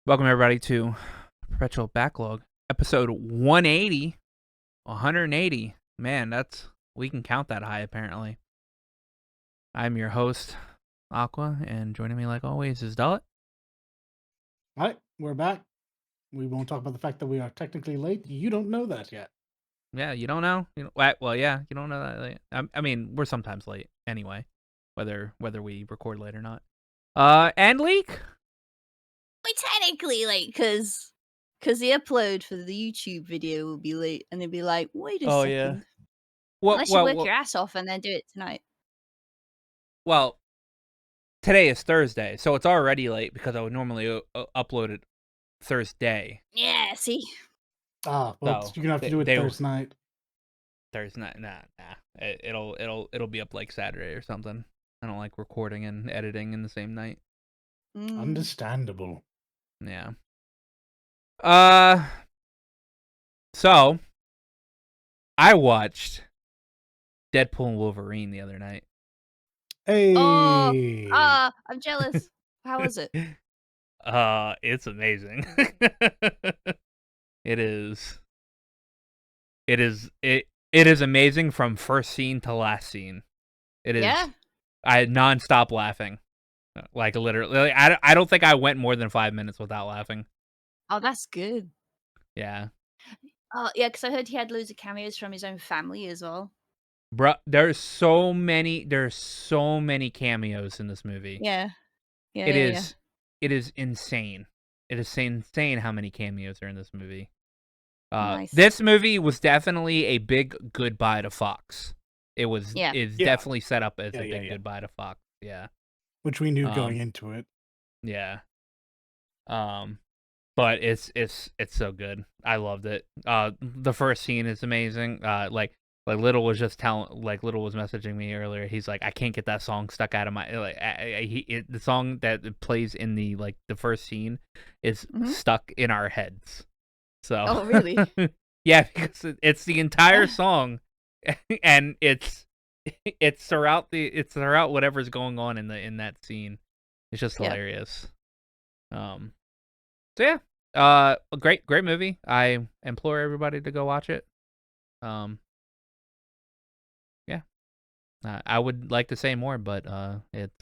Welcome everybody to Perpetual Backlog, episode 180. 180. Man, we can count that high apparently. I'm your host, Aqua, and joining me like always is Dullet. All right, we're back. We won't talk about the fact that we are technically late. You don't know that yet. Yeah, you don't know? Well, yeah, you don't know that late. I mean, we're sometimes late anyway, whether we record late or not. And Leek. We technically late because the upload for the YouTube video will be late, and they'll be like, "Wait a Oh yeah. second, Well, unless you well, work well, your ass off and then do it tonight." well. Today is Thursday, so it's already late because I would normally upload it Thursday. Yeah, see, Well, So you're gonna have to do it they Thursday night. Thursday night. Nah. It'll be up like Saturday or something. I don't like recording and editing in the same night. Understandable. Yeah. Uh. So I watched Deadpool and Wolverine the other night. Hey. I'm jealous. How was it? It's amazing. It is. It is amazing from first scene to last scene. It is. Yeah. I nonstop laughing. Like literally, I don't think I went more than 5 minutes without laughing. Oh, that's good. Yeah, Yeah, because I heard he had loads of cameos from his own family as well. bro. There's so many cameos in this movie. Yeah. Yeah, It yeah, yeah. is, it is insane. It is insane how many cameos are in this movie. Nice. This movie was definitely a big goodbye to Fox. Yeah. It's Yeah. definitely set up as a Yeah, big yeah. goodbye to Fox. Yeah. Which we knew going into it. Yeah. But it's so good. I loved it. The first scene is amazing. Like Little was Little was messaging me earlier. He's like, I can't get that song stuck out of my the song that plays in the first scene is stuck in our heads. So Oh, really? yeah, because it's the entire song, and it's throughout whatever's going on in that scene. It's just Yeah. hilarious. So yeah, a great movie. I implore everybody to go watch it. Yeah, I would like to say more, but it's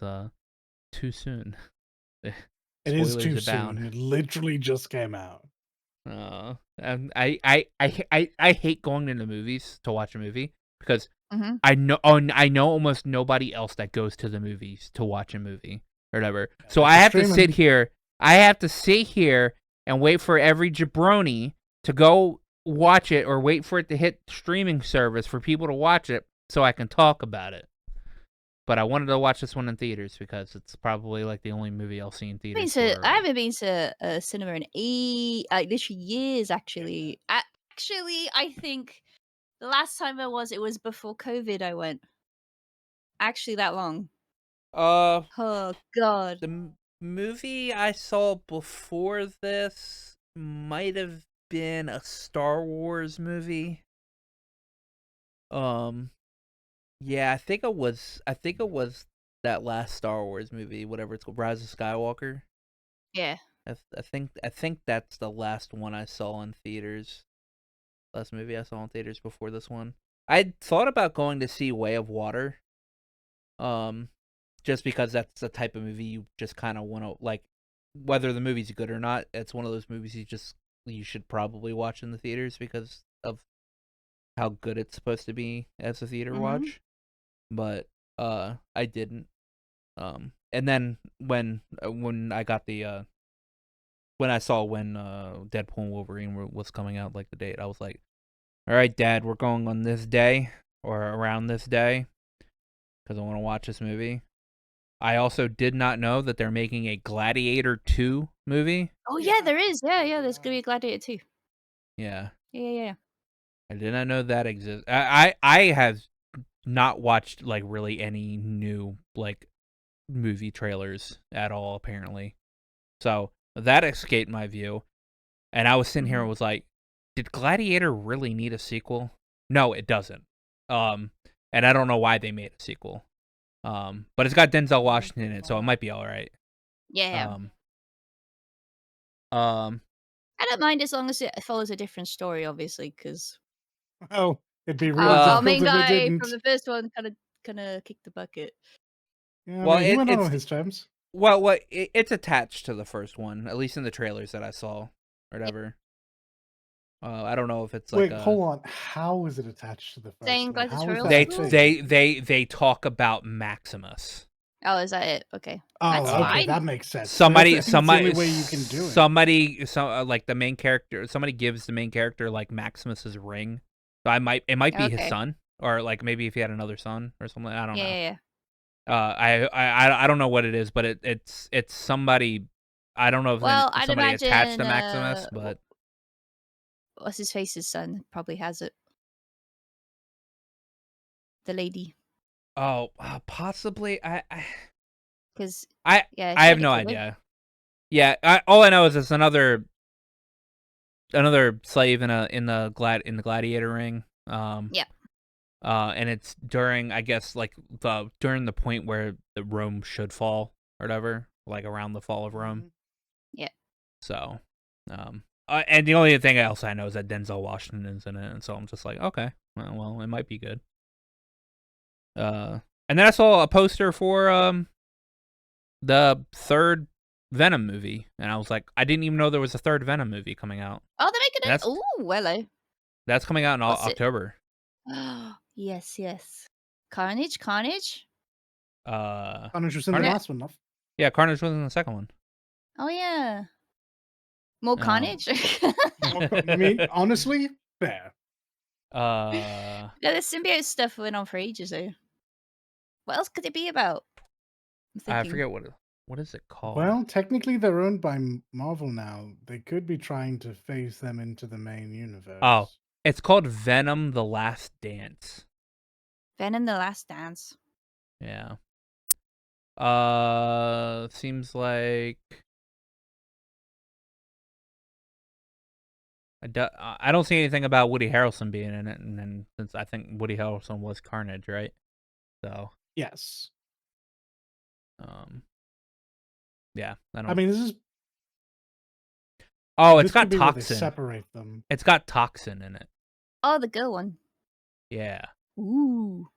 too soon. It is too abound. soon. It literally just came out. And I hate going into movies to watch a movie because Mm-hmm. I know almost nobody else that goes to the movies to watch a movie or whatever. So I have to sit here. I have to sit here and wait for every jabroni to go watch it or wait for it to hit streaming service for people to watch it so I can talk about it. But I wanted to watch this one in theaters because it's probably like the only movie I'll see in theaters. I haven't been to a cinema in literally years. Actually, I think the last time it was before COVID. I went. Actually, that long. Oh God. The movie I saw before this might have been a Star Wars movie. Yeah, I think it was that last Star Wars movie, whatever it's called, Rise of Skywalker. Yeah. I think that's the last one I saw in theaters. Last movie I saw in theaters before this one. I thought about going to see Way of Water. Just because that's the type of movie you just kind of want to like, whether the movie's good or not. It's one of those movies you should probably watch in the theaters because of how good it's supposed to be as a theater watch. But I didn't. And then when I got the when I saw when Deadpool and Wolverine was coming out, like the date, I was like, all right, Dad, we're going on this day or around this day because I want to watch this movie. I also did not know that they're making a Gladiator 2 movie. Oh yeah, there is. Yeah, yeah. There's gonna be a Gladiator too. Yeah. Yeah. I did not know that exists. I have not watched like really any new like movie trailers at all apparently. So that escaped my view. And I was sitting here and was like, did Gladiator really need a sequel? No, it doesn't. And I don't know why they made a sequel. But it's got Denzel Washington in it, so it might be all right. Yeah. I don't mind as long as it follows a different story, obviously, because Oh, it'd be really Well- our main difficult if it guy didn't. from the first one kind of kicked the bucket. Yeah, I Well, mean, he went on it's- his terms. well, it's attached to the first one, at least in the trailers that I saw, or whatever. I don't know if it's like Wait, hold on. How is it attached to the first Same one? How is gladiatorial that school? a thing? they talk about Maximus. Oh, is that it? Okay. Oh, That's okay, fine. that makes sense. Somebody, That's the only way you can do it. like the main character. Somebody gives the main character like Maximus's ring. So it might be his Okay. son, or like maybe if he had another son or something. I don't know. Yeah. I don't know what it is, but it's somebody. I don't know if Well, it's I'd somebody attached to imagine, Maximus, but What's his face's son probably has it. The lady, possibly. because I yeah, I have no technically. idea. Yeah, all I know is it's another slave in the gladiator ring. Yeah. And it's during, I guess, like during the point where the Rome should fall or whatever, like around the fall of Rome. Yeah. So, and the only thing else I know is that Denzel Washington is in it, and so I'm just like, okay, well, it might be good. And then I saw a poster for the third Venom movie, and I was like, I didn't even know there was a third Venom movie coming out. Oh, they're making it. That's- Oh, hello. That's coming out in What's it? October. Yes. Carnage. Carnage was in the Carnage- last one, love. Yeah, Carnage was in the second one. Oh yeah. More Carnage. I mean, honestly, fair. Uh, Yeah, the symbiote stuff went on for ages though. What else could it be about? I'm I thinking. forget what is it called. Well, technically, they're owned by Marvel now. They could be trying to phase them into the main universe. Oh. It's called Venom: The Last Dance. Venom: The Last Dance. Yeah. Seems like I don't see anything about Woody Harrelson being in it, and then since I think Woody Harrelson was Carnage, right? So, Yes. yeah, I don't. I mean, this is. Oh, this it's got could be where they Toxin. separate them. It's got Toxin in it. Oh, the girl one. Yeah. Ooh.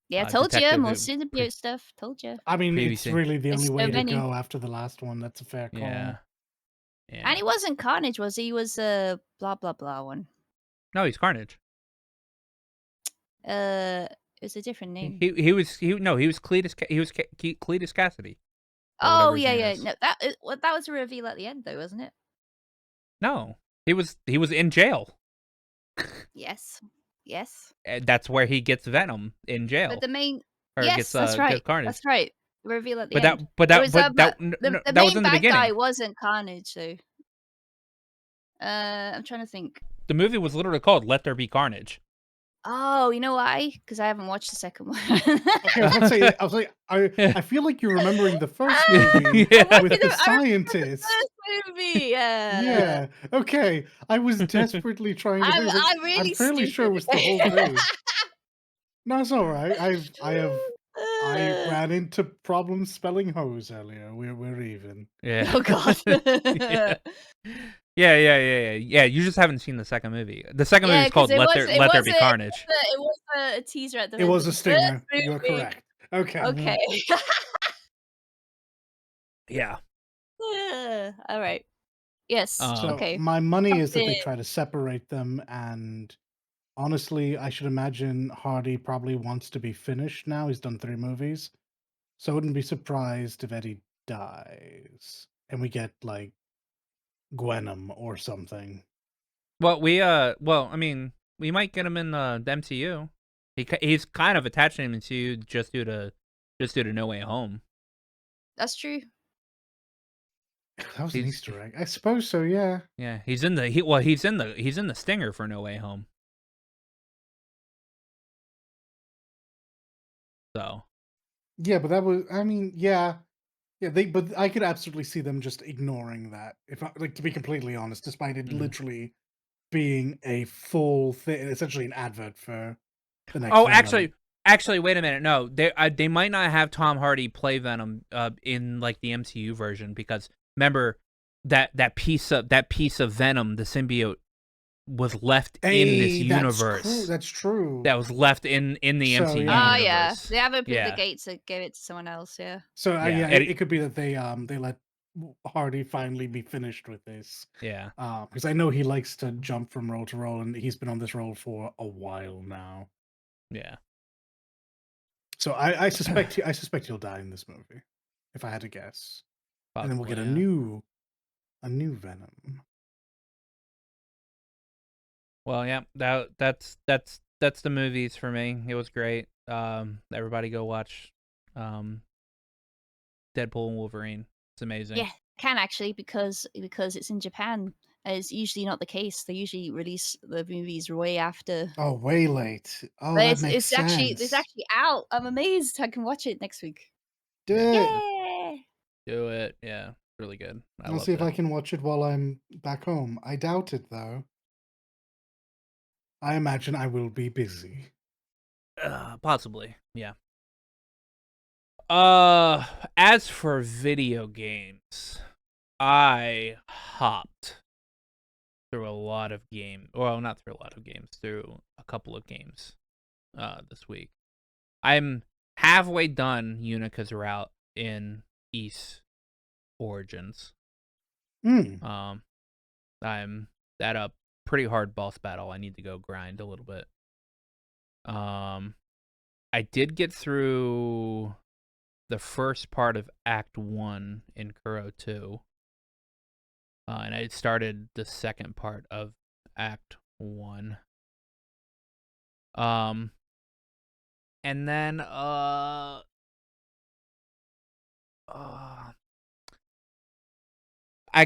Yeah, told you. Detective More Who- symbiote stuff. Told you. I mean, Previously. it's really the There's only so way to many. go after the last one. That's a fair call. Yeah. Yeah. And he wasn't Carnage, was he? He was a blah blah blah one. No, he's Carnage. It was a different name. He was Cletus Cletus Cassidy. or Oh whatever his yeah, name yeah. is. No, that was a reveal at the end though, wasn't it? No, he was in jail. Yes. Yes. And that's where he gets Venom, in jail. But the main Or yes, gets that's right. gets Carnage. That's right. The reveal at the But end. that The that was main in the bad beginning. guy wasn't Carnage, though. I'm trying to think. The movie was literally called "Let There Be Carnage." Oh, you know why? Because I haven't watched the second one. Okay, I was like, I feel like you're remembering the first Yeah. movie Yeah. with the I remember the scientist. first movie. Yeah. Yeah. Okay. I was desperately trying to. think, like, I'm really I'm fairly sure it was the whole thing. No, it's all right. I ran into problems spelling hose earlier. We're even. Yeah. Oh god. Yeah. You just haven't seen the second movie. The second movie is 'cause called it "Let was- There it Be was a- Carnage." It was a teaser at the It end was of a the stinger. first You're movie. correct. Okay. Okay. Yeah. All right. Yes. So okay. my money is that they Something- try to separate them, and honestly, I should imagine Hardy probably wants to be finished now. He's done 3 movies, so I wouldn't be surprised if Eddie dies and we get like Gwenom or something. Well, I mean, we might get him in the MCU. He's kind of attached to him to just due to No Way Home. That's true. That was an He's- Easter egg. I suppose so. Yeah. Yeah, he's in the stinger for No Way Home. So Yeah, but that was. I mean, yeah. But I could absolutely see them just ignoring that. If I, like, to be completely honest, despite it Mhm. literally being a full thing, essentially an advert for the next. Oh, Venom. actually, wait a minute. No, they might not have Tom Hardy play Venom in like the MCU version because remember that piece of Venom, the symbiote, was left in this universe. That's true. That was left in the So, MCU yeah. universe. They have opened the Yeah. gates to give it to someone else. Yeah. So Yeah. it could be that they let Hardy finally be finished with this. Yeah. Because I know he likes to jump from role to role, and he's been on this role for a while now. Yeah. So I suspect he'll die in this movie, if I had to guess. And then we'll get a new Venom. Well, yeah, that's the movies for me. It was great. Everybody go watch Deadpool and Wolverine. It's amazing. Yeah, can actually because it's in Japan. It's usually not the case. They usually release the movies way after. Oh, way late. Oh, But that makes it's sense. actually out. I'm amazed. I can watch it next week. Do it. Yeah. Do it. Yeah, really good. I'll see if I can watch it while I'm back home. I doubt it, though. I imagine I will be busy. Possibly, yeah. As for video games, I hopped through a lot of games. Well, not through a lot of games, through a couple of games this week. I'm halfway done Unica's route in East Origins. I'm at a pretty hard boss battle. I need to go grind a little bit. I did get through the first part of Act 1 in Kuro 2. And I started the second part of Act 1. And then I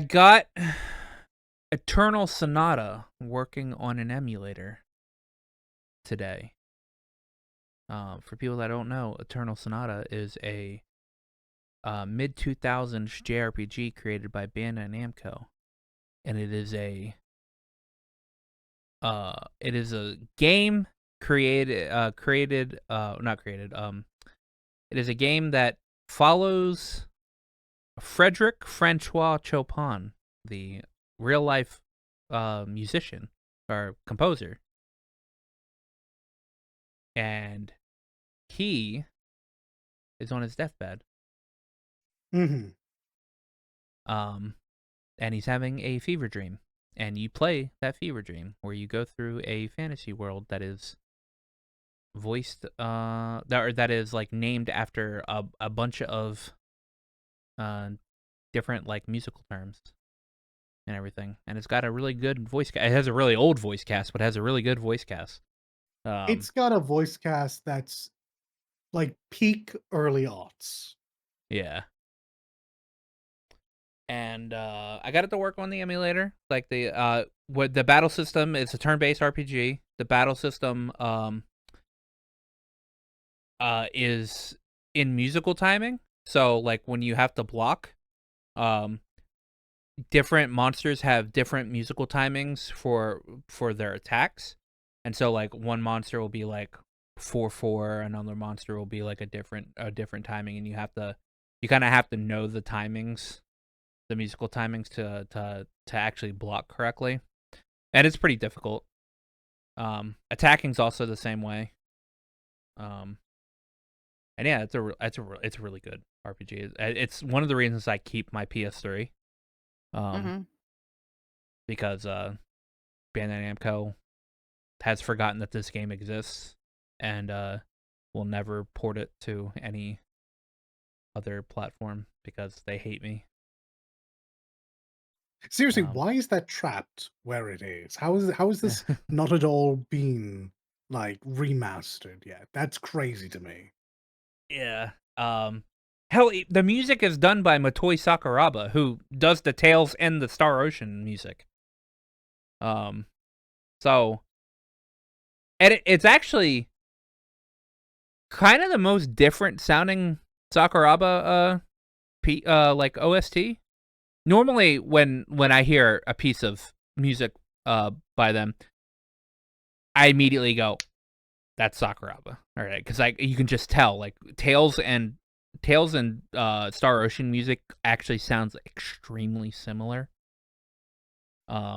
got Eternal Sonata working on an emulator today. For people that don't know, Eternal Sonata is a mid-2000s JRPG created by Bandai Namco, and it is a game it is a game that follows Frédéric Francois Chopin, the real-life musician or composer. And he is on his deathbed. Mm-hmm. And he's having a fever dream. And you play that fever dream where you go through a fantasy world that is voiced, that is like named after a bunch of different like musical terms and everything. And it's got a really good voice cast. It has a really old voice cast, but it has a really good voice cast. It's got a voice cast that's like peak early aughts. Yeah. And I got it to work on the emulator. Like the battle system is a turn-based RPG. The battle system is in musical timing. So like when you have to block, different monsters have different musical timings for their attacks. And so like one monster will be like 4/4, another monster will be like a different timing, and you kind of have to know the timings, the musical timings to actually block correctly. And it's pretty difficult. Attacking's also the same way. And yeah, it's a really good RPG. It's one of the reasons I keep my PS3. Because Bandai Namco has forgotten that this game exists and will never port it to any other platform because they hate me. Seriously, why is that trapped where it is? How is this not at all been like remastered yet? That's crazy to me. Yeah. Hell, the music is done by Motoi Sakuraba, who does the Tales and the Star Ocean music. So, and it's actually kind of the most different sounding Sakuraba like OST. Normally, when I hear a piece of music by them, I immediately go, "That's Sakuraba," all right? Because you can just tell, like Tales and Star Ocean music actually sounds extremely similar.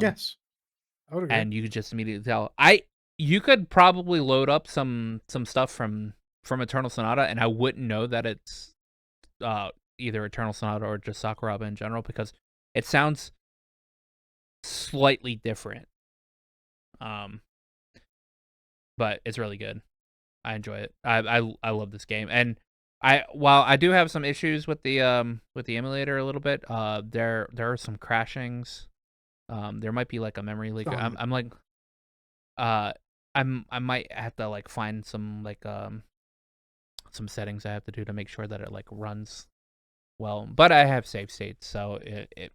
Yes, I would agree. and you could just immediately tell. You could probably load up some stuff from Eternal Sonata, and I wouldn't know that it's either Eternal Sonata or just Sakuraba in general because it sounds slightly different. Um, but it's really good. I enjoy it. I love this game, and while I do have some issues with the emulator a little bit, there are some crashings. There might be like a memory leak. Some. I'm like, uh, I might have to like find some like some settings I have to do to make sure that it like runs well. But I have save states, so it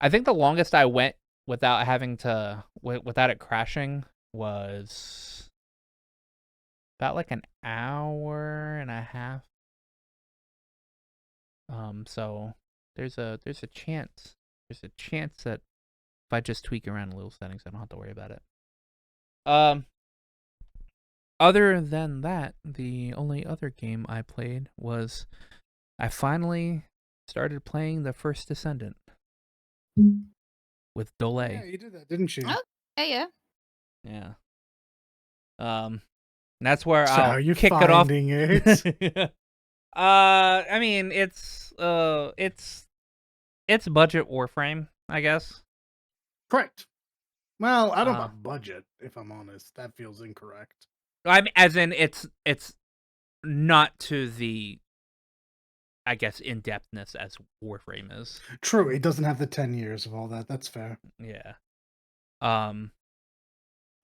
I think the longest I went without having to without it crashing was about like an hour and a half. So there's a chance that if I just tweak around a little settings, I don't have to worry about it. Other than that, the only other game I played was I finally started playing the First Descendant with Yeah, Delay. you did that, didn't you? Oh, yeah. Yeah. That's where So how I'll are you kick it off. finding it? I mean, it's budget Warframe, I guess. Correct. Well, I don't know Uh, about budget, if I'm honest. That feels incorrect. I mean, as in it's not to the, I guess, in depthness as Warframe is. True, it doesn't have the 10 years of all that. That's fair. Yeah. I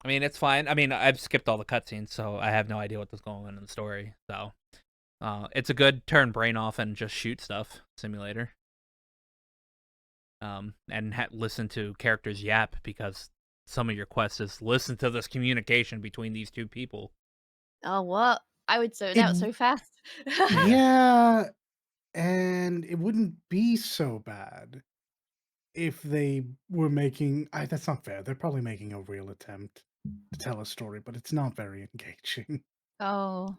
mean, it's fine. I mean, I've skipped all the cutscenes, so I have no idea what's going on in the story. So, it's a good turn brain off and just shoot stuff simulator. And listen to characters yap because some of your quests is listen to this communication between these two people. Oh, what? I would zone It- out so fast. Yeah, and it wouldn't be so bad if they were making. That's not fair. They're probably making a real attempt to tell a story, but it's not very engaging. Oh.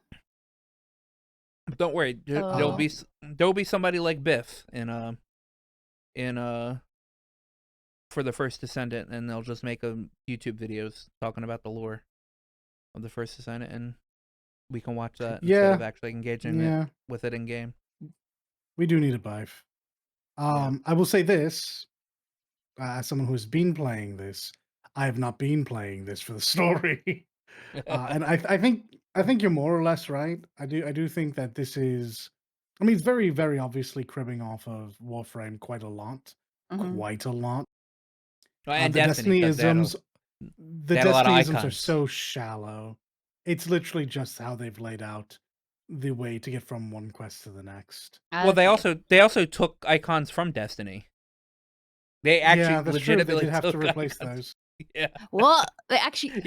But don't worry, Oh. there'll be somebody like Biff in for the First Descendant, and they'll just make YouTube videos talking about the lore of the First Descendant, and we can watch that instead Yeah, of actually engaging yeah, with it in game. we do need a Bife. I will say this, as someone who's been playing this, I have not been playing this for the story. And I think you're more or less right. I do think that this is. I mean, it's very very obviously cribbing off of Warframe quite a lot, Mhm. quite a lot. And The Destiny, because Destinyisms, the they had a lot of Destinyisms are icons. so shallow. It's literally just how they've laid out the way to get from one quest to the next. Well, Okay. they also took icons from Destiny. They actually Yeah, that's true. They legitimately did have to took replace icons. those. Yeah. What? They actually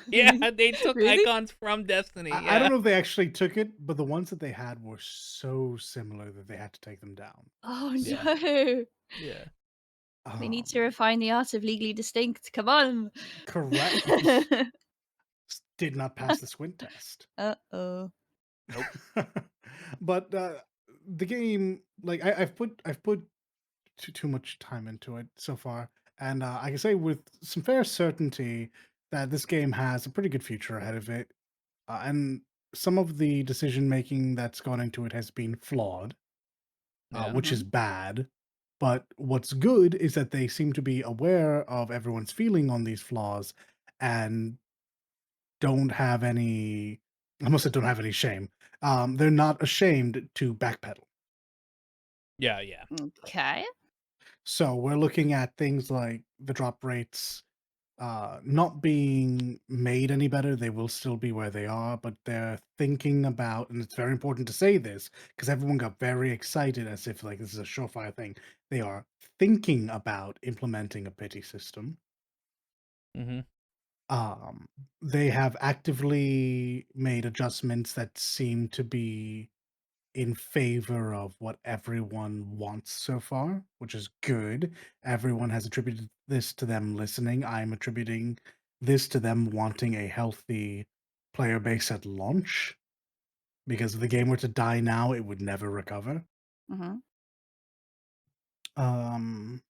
Yeah, they took Really? icons from Destiny. I don't Yeah. know if they actually took it, but the ones that they had were so similar that they had to take them down. Oh, Yeah. no. Yeah. They need to Um, refine the art of legally distinct. Come on. Correct. Did not pass the squint test. Uh-oh. Nope. But the game, like I've put too much time into it so far, and I can say with some fair certainty that this game has a pretty good future ahead of it, and some of the decision making that's gone into it has been flawed, Yeah. which is Mhm. bad. But what's good is that they seem to be aware of everyone's feeling on these flaws and don't have any. I almost said don't have any shame. They're not ashamed to backpedal. Yeah, yeah. Okay. So we're looking at things like the drop rates not being made any better. They will still be where they are, but they're thinking about, and it's very important to say this because everyone got very excited as if like this is a surefire thing. They are thinking about implementing a pity system. Mhm. Um, they have actively made adjustments that seem to be in favor of what everyone wants so far, which is good. Everyone has attributed this to them listening. I'm attributing this to them wanting a healthy player base at launch because if the game were to die now, it would never recover. Mhm. Um,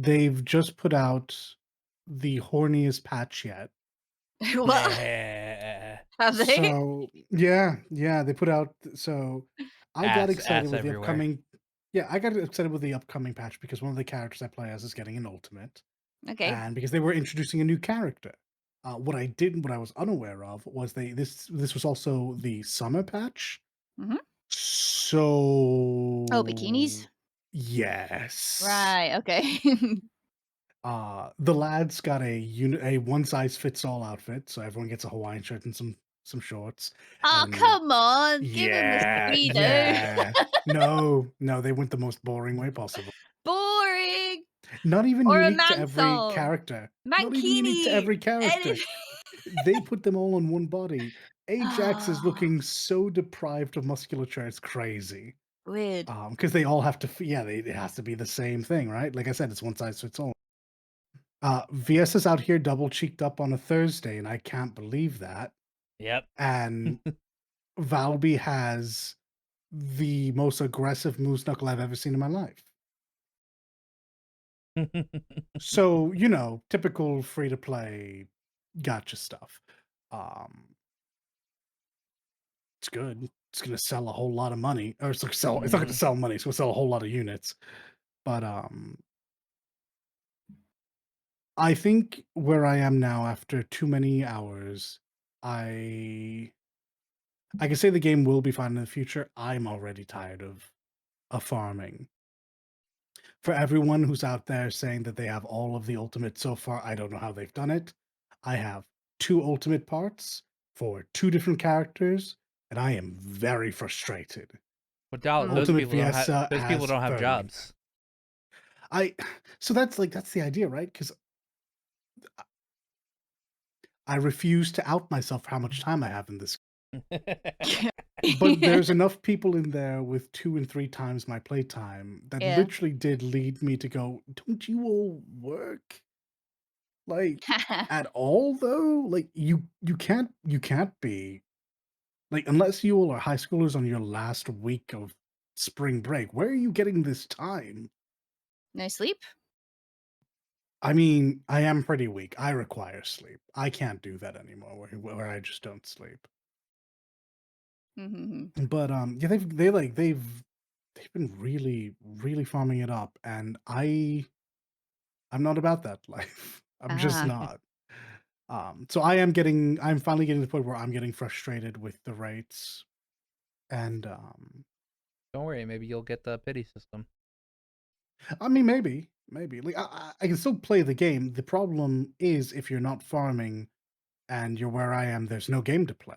they've just put out the horniest patch yet. What? Have they? So yeah, they put out. So I got excited Ass with the everywhere. upcoming. Yeah, I got excited with the upcoming patch because one of the characters I play as is getting an ultimate, Okay. and because they were introducing a new character. What I was unaware of was this was also the summer patch. Mhm. Oh, bikinis? So yes, Right, okay. the lads got a one size fits all outfit, so everyone gets a Hawaiian shirt and some shorts, Oh, and come on, give him the yeah, speedo. yeah. No, no, they went the most boring way possible. Boring! Not even Or a unique to every manthol. character. Not even unique to Mankini! every character. Anything. They put them all on one body. Ajax is Oh, looking so deprived of musculature, it's crazy. weird. Because they all have to, it has to be the same thing, right? Like I said, it's one size fits all. VS is out here double cheeked up on a Thursday, and I can't believe that. Yep. And Valby has the most aggressive moose knuckle I've ever seen in my life. So, typical free to play gotcha stuff. Um, it's good. It's gonna sell a whole lot of money. Or it's not gonna Mhm. sell money, it's gonna sell a whole lot of units. But I think where I am now after too many hours, I I can say the game will be fine in the future. I'm already tired of farming. For everyone who's out there saying that they have all of the ultimate so far, I don't know how they've done it. I have 2 ultimate parts for 2 different characters, and I am very frustrated. But Dal, Mm. Ultimate Fiesta those people has don't have burned me. jobs. I so that's the idea, right? Because I refuse to out myself for how much time I have in this. But there's enough people in there with 2 and 3 times my playtime that Yeah. literally did lead me to go, "Don't you all work?" Like, at all though? Like, you can't be like, unless you all are high schoolers on your last week of spring break, where are you getting this time? No sleep? I mean, I am pretty weak. I require sleep. I can't do that anymore where I just don't sleep. Mhm. But, yeah, they've been really, really farming it up, and I'm not about that life. I'm just Ah, not. So I'm finally getting to the point where I'm getting frustrated with the rates and, Don't worry, maybe you'll get the pity system. I mean, maybe, like, I can still play the game. The problem is if you're not farming and you're where I am, there's no game to play.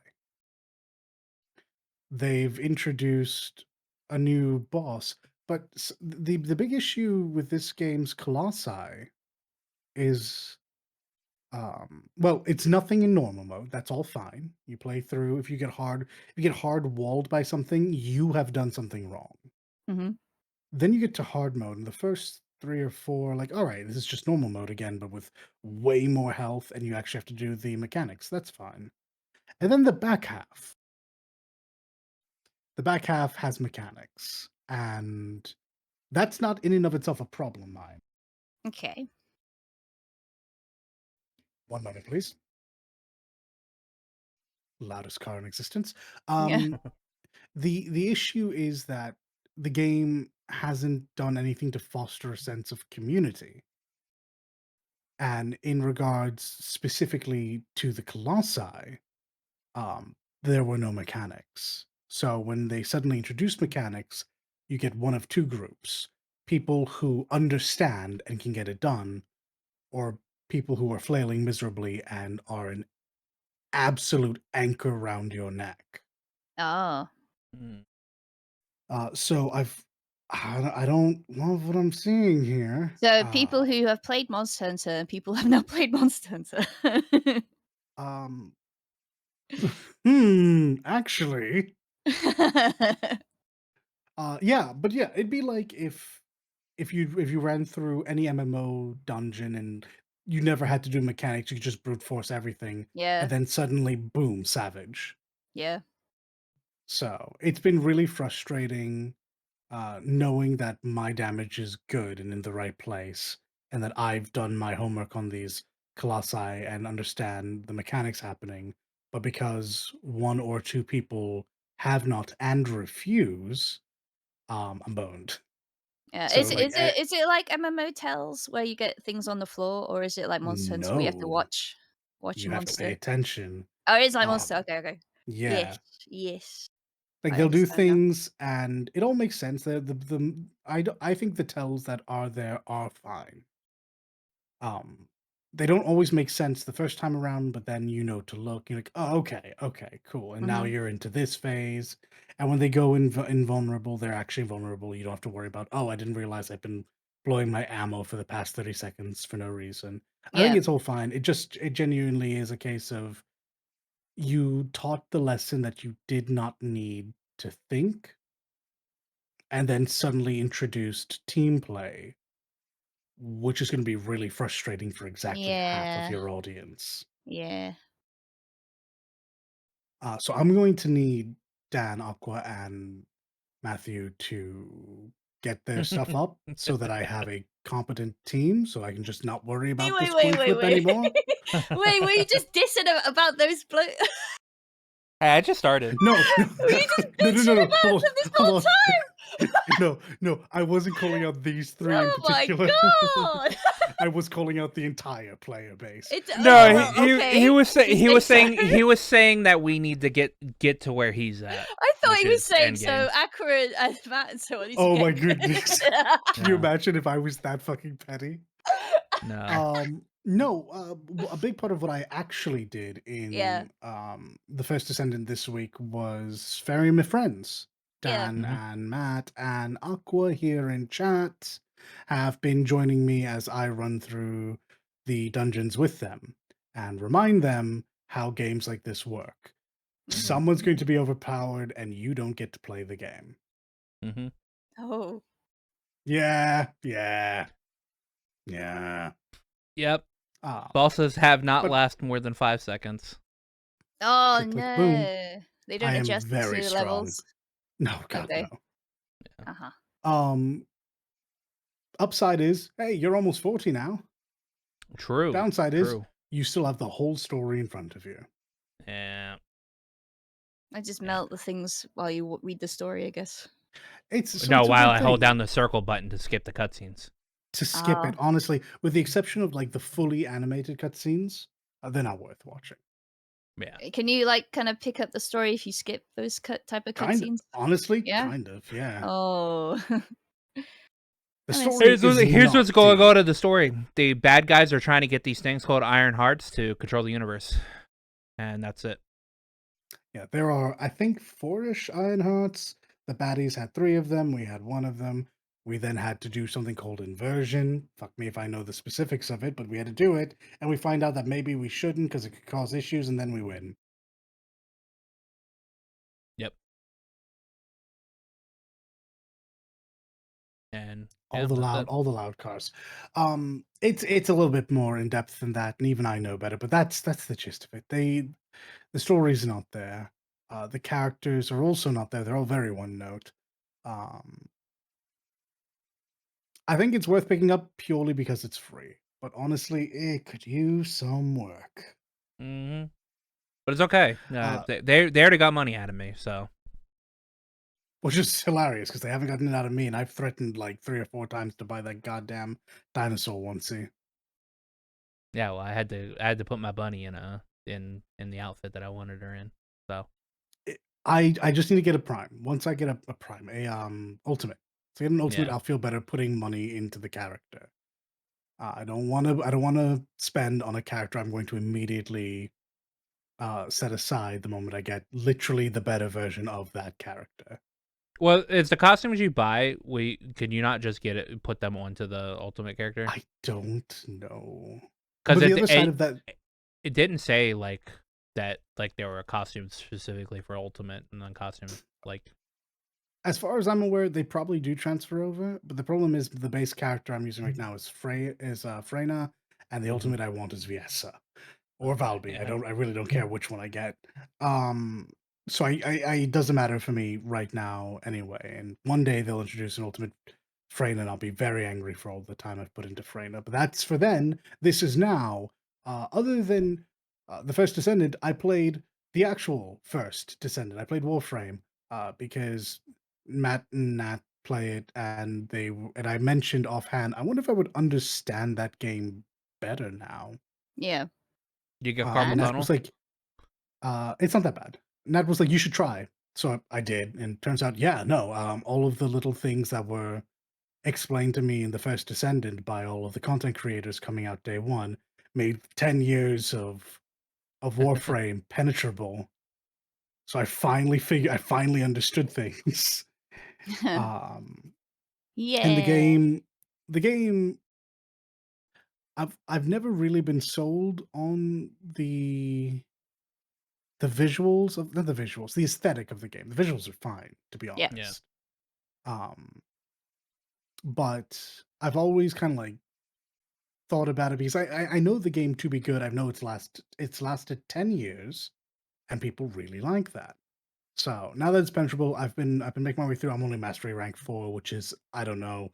They've introduced a new boss, but the big issue with this game's Colossi is, well, it's nothing in normal mode. That's all fine. You play through. If you get hard walled by something, you have done something wrong. mhm. Then you get to hard mode, and the first 3 or 4, like, all right, this is just normal mode again, but with way more health, and you actually have to do the mechanics. That's fine. And then the back half has mechanics, and that's not in and of itself a problem, mine. Okay. One moment, please. Loudest car in existence. Yeah. The issue is that the game hasn't done anything to foster a sense of community. And in regards specifically to the Colossi, there were no mechanics. So when they suddenly introduced mechanics, you get one of 2 groups: people who understand and can get it done, or people who are flailing miserably and are an absolute anchor round your neck. Oh. Mm. So I don't love what I'm seeing here. So people who have played Monster Hunter and people who have not played Monster Hunter. Um, actually, yeah, but yeah, it'd be like if you ran through any MMO dungeon and you never had to do mechanics, you could just brute force everything, and Yeah, then suddenly, boom, savage. yeah. So it's been really frustrating knowing that my damage is good and in the right place, and that I've done my homework on these colossi and understand the mechanics happening, but because one or two people have not and refuse, I'm boned. Yeah. So, like, Is it like MMO Tales where you get things on the floor, or is it like Monster Hunter where you have to no, watch you a have to pay monster? attention. Oh, it is like Monster. Um, Okay, okay. Yes, yeah, yes. like I they'll do understand now. things, and it all makes sense. I think the tells that are there are fine. Um, they don't always make sense the first time around, but then you know to look. You're like, oh, okay, okay, cool. And now Mhm. you're into this phase. And when they go invulnerable, they're actually vulnerable. You don't have to worry about, oh, I didn't realize I've been blowing my ammo for the past 30 seconds for no reason. I think Yeah. it's all fine. It genuinely is a case of you taught the lesson that you did not need to think, and then suddenly introduced team play, which is going to be really frustrating for exactly half of Yeah. your audience. Yeah. So I'm going to need Dan, Aqua, and Matthew to get their stuff up so that I have a competent team, so I can just not worry Wait, about wait, this wait, coin wait, flip wait. anymore. Wait, were you just dissing about those blue? Hey, I just started. No, no, Were you just no, no, no, bitching no. about Hold them on, this hold whole on. time? No, no, I wasn't calling out these three in Oh my particular. god! I was calling out the entire player base. It's No, well, okay. he was If you he say was so. saying that we need to get to where he's at, I thought which he was is saying end so game. accurate as Matt and so on is Oh my get goodness. Can you Yeah, imagine if I was that fucking petty? no. No, a big part of what I actually did Yeah, in the first Descendant this week was ferrying my friends. yeah. Dan Hmm. and Matt and Aqua here in chat have been joining me as I run through the dungeons with them and remind them how games like this work. Mhm, Someone's going mhm. to be overpowered and you don't get to play the game. Hmm. Oh. Yeah, yeah, yeah. Yep. Um, Bosses have not but last more than 5 seconds. Oh, click, click, boom. no. They don't I am adjust it to very the strong. levels? No, God, no. Okay. Yeah. Uh-huh. Um, upside is, hey, you're almost 40 now. True. Downside is, True. you still have the whole story in front of you. Yeah. I just Yeah. melt the things while you read the story, I guess. No, It's a while good I hold down thing the circle button to skip the cutscenes. to skip Oh. it. Honestly, with the exception of like the fully animated cutscenes, they're not worth watching. Yeah. Can you, like, kinda pick up the story if you skip those type of cutscenes? Honestly, Yeah? kind of, yeah. Oh. The I miss story it. is Here's not what's going deep. on in the story. The bad guys are trying to get these things called Iron Hearts to control the universe, and that's it. Yeah, there are, I think, four-ish Iron Hearts. The baddies had three of them. We had one of them. We then had to do something called inversion. Fuck me if I know the specifics of it, but we had to do it. And we find out that maybe we shouldn't because it could cause issues, and then we win. Yep. And All yeah, the that's loud, it. all the loud cars. It's a little bit more in depth than that, and even I know better. But that's the gist of it. The story's not there. The characters are also not there. They're all very one note. Um, I think it's worth picking up purely because it's free. But honestly, it could use some work. Hmm. But it's okay. Uh, They already got money out of me, so which is hilarious because they haven't gotten it out of me, and I've threatened like 3 or 4 times to buy that goddamn dinosaur onesie. yeah. Well, I had to put my bunny in the outfit that I wanted her in. So I just need to get a prime. Once I get a prime, a ultimate. To get an ultimate, yeah. I'll feel better putting money into the character. I don't want to. I don't want to spend on a character I'm going to immediately set aside the moment I get literally the better version of that character. Well, it's the costumes you buy. Can you not just get it, put them onto the ultimate character? I don't know. Because But the other side of that, it didn't say like that, like there were costumes specifically for ultimate and then costumes like as far as I'm aware, they probably do transfer over. But the problem is the base character I'm using right now is Freyna, and the Mhm. ultimate I want is Viessa or Okay, Valby. yeah. I really don't care which one I get. Um, so it doesn't matter for me right now anyway. And one day they'll introduce an ultimate Freyna, and I'll be very angry for all the time I've put into Freyna. But that's for then. This is now. Other than the first Descendant, I played the actual first Descendant. I played Warframe because Matt and Nat play it, and I mentioned offhand, I wonder if I would understand that game better now. Yeah. You get And carpal Nat tunnel? was like, it's not that bad. Nat was like, you should try. So I did, and turns out, yeah, no, all of the little things that were explained to me in the first Descendant by all of the content creators coming out day one made 10 years of Warframe penetrable. So I finally understood things. Um, and Yeah. the game, I've never really been sold on the visuals of not the visuals, the aesthetic of the game. The visuals are fine, to be Yeah. Yeah. honest. But I've always kind of like thought about it because I know the game to be good. I know it's lasted 10 years and people really like that. So now that it's penetrable, I've been making my way through. I'm only mastery rank 4, which is, I don't know,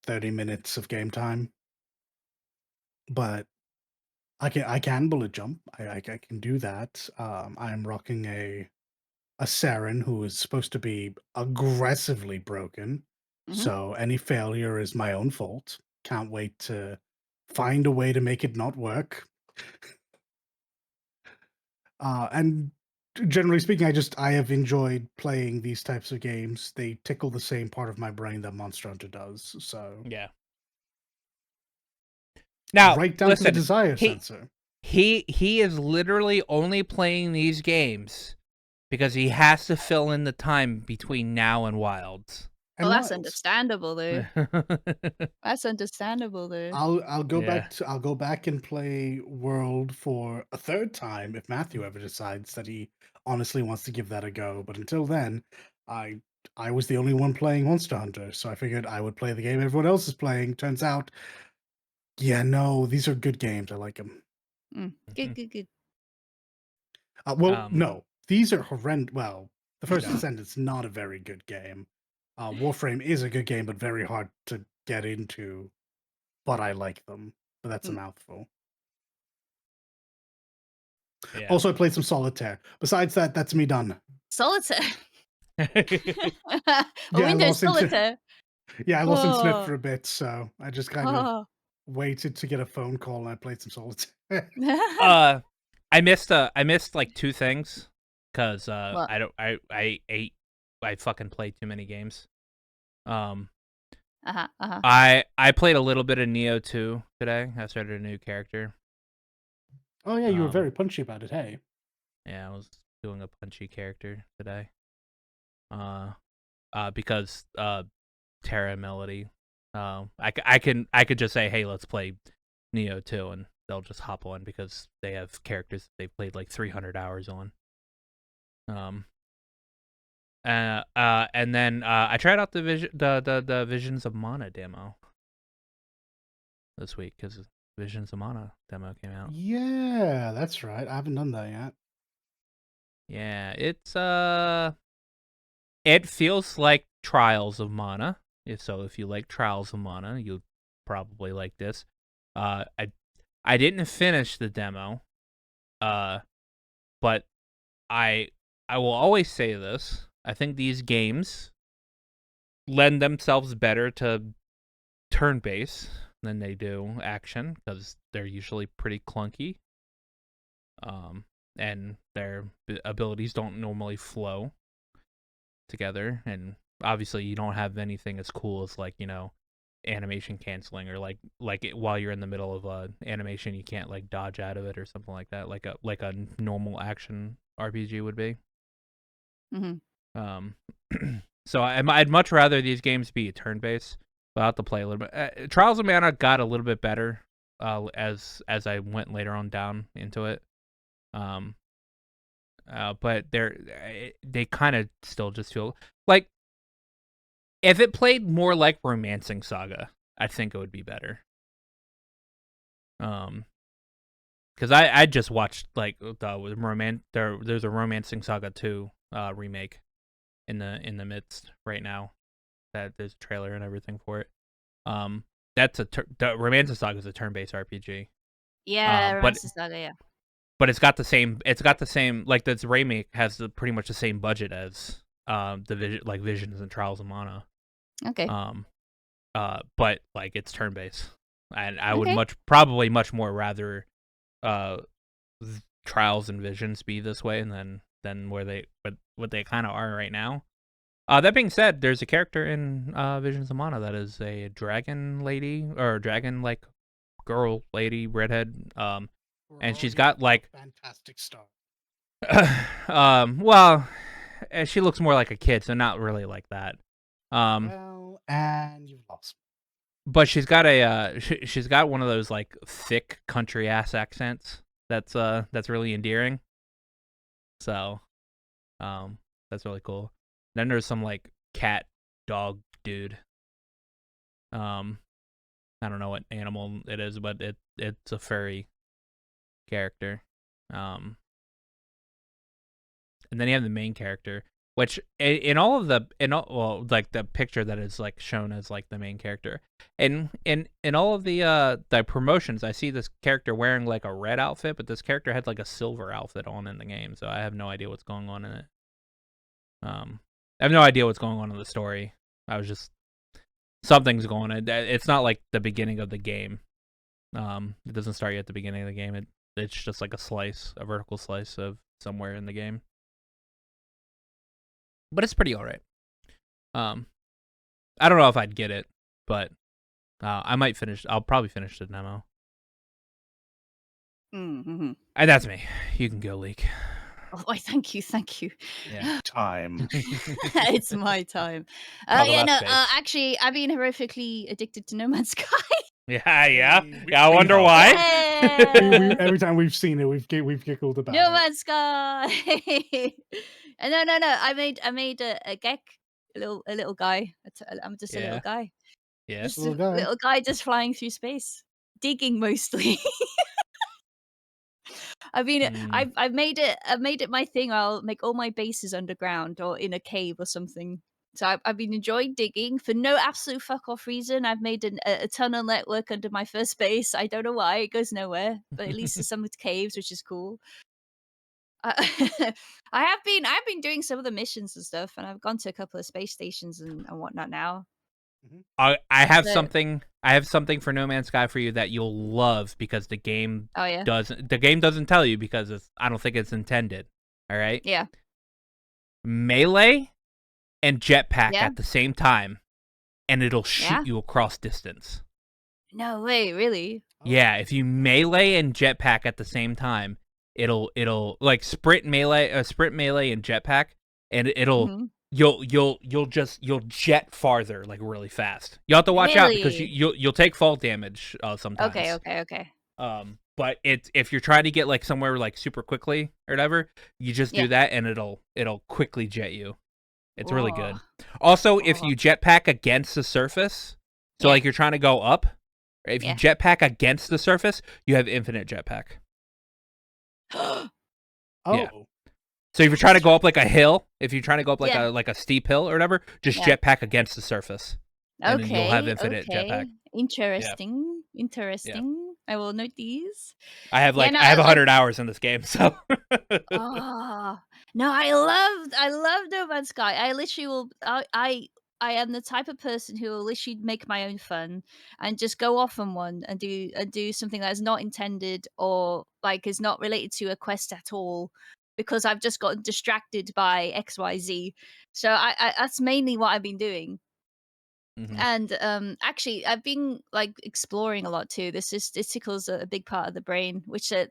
30 minutes of game time. But I can bullet jump. I can do that. I'm rocking a Saren who is supposed to be aggressively broken. Mhm. So any failure is my own fault. Can't wait to find a way to make it not work. And generally speaking, I have enjoyed playing these types of games. They tickle the same part of my brain that Monster Hunter does. So Yeah. Now, right down to the listen, desire he sensor. he is literally only playing these games because he has to fill in the time between now and Wilds. And Well, that's Wilds. understandable though. That's understandable though. I'll go Yeah. back and play World for a third time if Matthew ever decides that he honestly wants to give that a go. But until then, I I was the only one playing Monster Hunter, so I figured I would play the game everyone else is playing. Turns out, yeah, no, these are good games. I like them. Good, good, good. Well, no, these are horrendous. Well, the first No. Descendant's not a very good game. Warframe is a good game, but very hard to get into. But I like them. But that's a Mm. mouthful. Yeah. Also, I played some Solitaire. Besides that, that's me done. Solitaire. A Yeah, I Windows lost internet. Solitaire. Yeah, I lost internet Oh. for a bit, so I just kind of Oh. waited to get a phone call and I played some Solitaire. I missed like two things because What? I fucking played too many games. Uh-huh. I played a little bit of Neo 2 today. I started a new character. Oh yeah, you were very punchy about it. Hey. Yeah, I was doing a punchy character today. Because Terra and Melody. I could just say, hey, let's play Neo 2, and they'll just hop on because they have characters that they've played like 300 hours on. And then I tried out the Visions of Mana demo this week because Visions of Mana demo came out. Yeah, that's right. I haven't done that yet. Yeah, it feels like Trials of Mana. If you like Trials of Mana, you'll probably like this. I didn't finish the demo, but I will always say this. I think these games lend themselves better to turn-based than they do action because they're usually pretty clunky. And their abilities don't normally flow together, and obviously you don't have anything as cool as like, animation canceling or while you're in the middle of a animation you can't like dodge out of it or something like that, like a normal action RPG would be. So I'd much rather these games be turn-based, but I'll have to play a little bit. Trials of Mana got a little bit better as I went later on down into it. But they kind of still just feel like if it played more like Romancing Saga, I think it would be better. Because I just watched like there's a Romancing Saga 2 remake in the midst right now. that there's a trailer and everything for it. That's the Romantic Saga is a turn-based RPG. Yeah, But Romantic Saga, yeah. it's got the same like this remake has pretty much the same budget as the Visions and Trials of Mana. Okay. But like it's turn-based, and I would Okay. probably much more rather Trials and Visions be this way than what they kind of are right now. That being said, there's a character in Visions of Mana that is a dragon lady or dragon like girl lady redhead, We're and she's already got off to a like fantastic start. well, she looks more like a kid, so not really like that. Well, and you've lost. But she's got she's got one of those like thick country ass accents that's really endearing. So, that's really cool. Then there's some like cat dog dude. I don't know what animal it is, but it's a furry character. And then you have the main character, which in all well, like the picture that is like shown as like the main character, and in all of the promotions, I see this character wearing like a red outfit, but this character had like a silver outfit on in the game, so I have no idea what's going on in it. I have no idea what's going on in the story. I was just something's going on. It's not like the beginning of the game. It doesn't start you at the beginning of the game. It's just like a vertical slice of somewhere in the game. But it's pretty alright. I don't know if I'd get it, but I might finish. I'll probably finish the demo. Mm-hmm. And that's me. You can go, Leek. Oh, why, thank you. Yeah. Time. It's my time. Talk Yeah, about no, space. actually, I've been horrifically addicted to No Man's Sky. Yeah. We- I we wonder know. why. Yeah. Every time we've seen it, we've giggled about No it. Man's Sky. No. I made a geck, a little guy. I'm just a little Yeah. guy. Yes. Just a Little guy. little guy just flying through space, digging mostly. I've made it my thing. I'll make all my bases underground or in a cave or something. So I've been enjoying digging for no absolute fuck off reason. I've made a tunnel network under my first base. I don't know why it goes nowhere, but at least there's some with caves, which is cool. I've been doing some of the missions and stuff, and I've gone to a couple of space stations and whatnot now. I have So- something. I have something for No Man's Sky for you that you'll love because the game Oh yeah, doesn't tell you because I don't think it's intended. All right. yeah. Melee and jetpack Yeah. at the same time, and it'll shoot Yeah? you across distance. No way, really? Yeah, if you melee and jetpack at the same time, it'll like sprint melee and jetpack, and Mhm. you'll jet farther like really fast. You have to watch out because Really? you'll take fall damage sometimes. Okay. But if you're trying to get like somewhere like super quickly or whatever, you just Yeah. do that and it'll quickly jet you. It's really good. Whoa. Also, if Whoa. you jetpack against the surface, so Yeah. like you're trying to go up, if you Yeah. jetpack against the surface, you have infinite jetpack. Oh, Yeah. So if you're trying to go up like a hill, if you're trying to go up like Yeah. a steep hill or whatever, just Yeah. jetpack against the surface. And then you'll have infinite jetpack. Interesting. I will note these. I have Yeah, like no, I have I- 100 hours in this game, so Oh no, I love No Man's Sky. I literally will. I am the type of person who will literally make my own fun and just go off on one and do something that is not intended or like is not related to a quest at all because I've just gotten distracted by XYZ. So I that's mainly what I've been doing. Mhm. And actually I've been like exploring a lot too. It tickles a big part of the brain, which I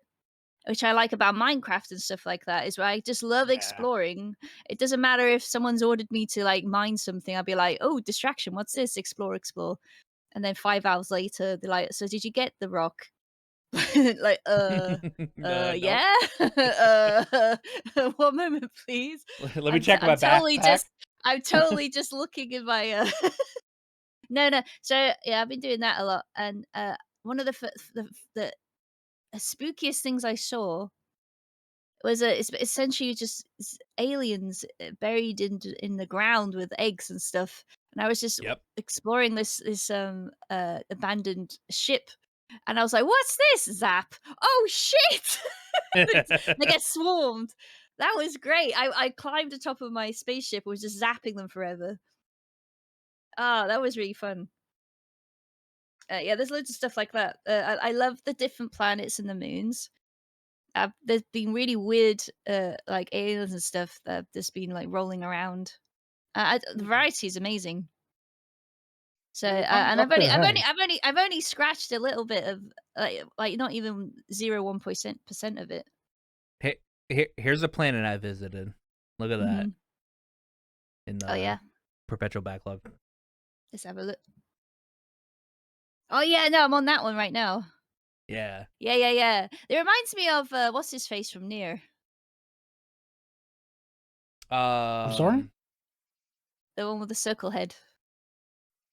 like about Minecraft and stuff like that is where I just love Yeah. exploring. It doesn't matter if someone's ordered me to like mine something. I'll be like, oh, distraction. What's this? Explore. And then 5 hours later, they're like, so did you get the rock? Like, No. yeah. 1 moment, please. Let me check my backpack. I'm totally just looking in my. No. So yeah, I've been doing that a lot, and one of the spookiest things I saw was it's essentially just aliens buried in the ground with eggs and stuff, and I was just Yep. exploring this abandoned ship, and I was like, "What's this?" Zap! Oh shit! They get swarmed. That was great. I climbed the top of my spaceship and was just zapping them forever. Ah, that was really fun. Yeah, there's loads of stuff like that. I love the different planets and the moons. There's been really weird, like aliens and stuff that have just been like rolling around. The Mhm. variety is amazing. So, They've probably and got their head. I've only scratched a little bit of like not even 0.1% of it. Here's a planet I visited. Look at that Hmm. in Oh the yeah, Perpetual Backlog. let's have a look. Oh yeah, no, I'm on that one right now. Yeah. Yeah, yeah, yeah. It reminds me of what's his face from Near, I'm sorry? Um. the one with the circle head.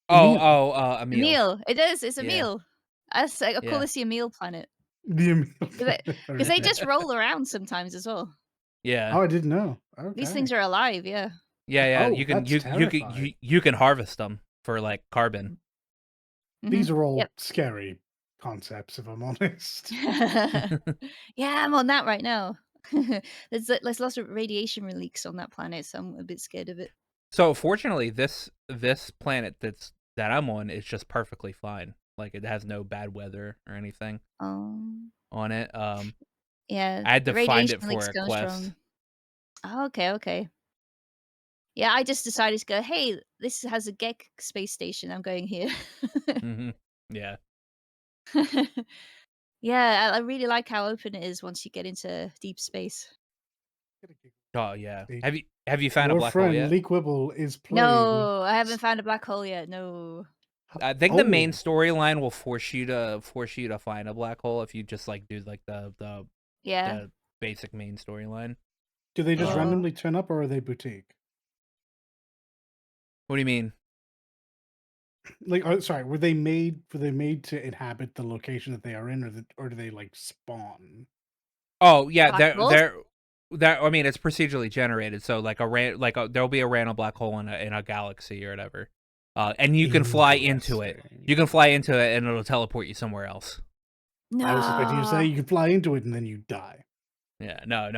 Emil. Emil. Emil. It is. It's Yeah. Emil. I call Yeah. this the Emil planet The Emil. because they just roll around sometimes as well. Yeah. Oh, I didn't know. These Okay. things are alive. Yeah. Yeah. Yeah. Oh, You can that's terrifying. you can harvest them for like carbon. Hmm. These are all Yep. scary concepts, if I'm honest. Yeah, I'm on that right now. There's lots of radiation leaks on that planet, so I'm a bit scared of it. So fortunately, this planet that I'm on is just perfectly fine. Like it has no bad weather or anything Um, on it. yeah, I had the to find it radiation for leaks a going quest. strong. Oh, okay, okay. Yeah, I just decided to go. Hey, this has a Gek space station. I'm going here. Hmm. Yeah. Yeah, I really like how open it is once you get into deep space. Oh yeah. See, Have you found a your black hole friend yet? Leek Wibble is playing. No, I haven't found a black hole yet. No. I think the main Oh, storyline will force you to find a black hole if you just like do like Yeah. the basic main storyline. do they just Um, Oh. randomly turn up, or are they boutique? what do you mean? Like, sorry, were they made to inhabit the location that they are in, or do they like spawn? Oh yeah, Black holes? they're I mean it's procedurally generated, so like there'll be a random black hole in a galaxy or whatever, and you can fly into it. Interesting. You can fly into it, and it'll teleport you somewhere else. I was expecting you to say No. you could fly into it and then you die. Yeah, no,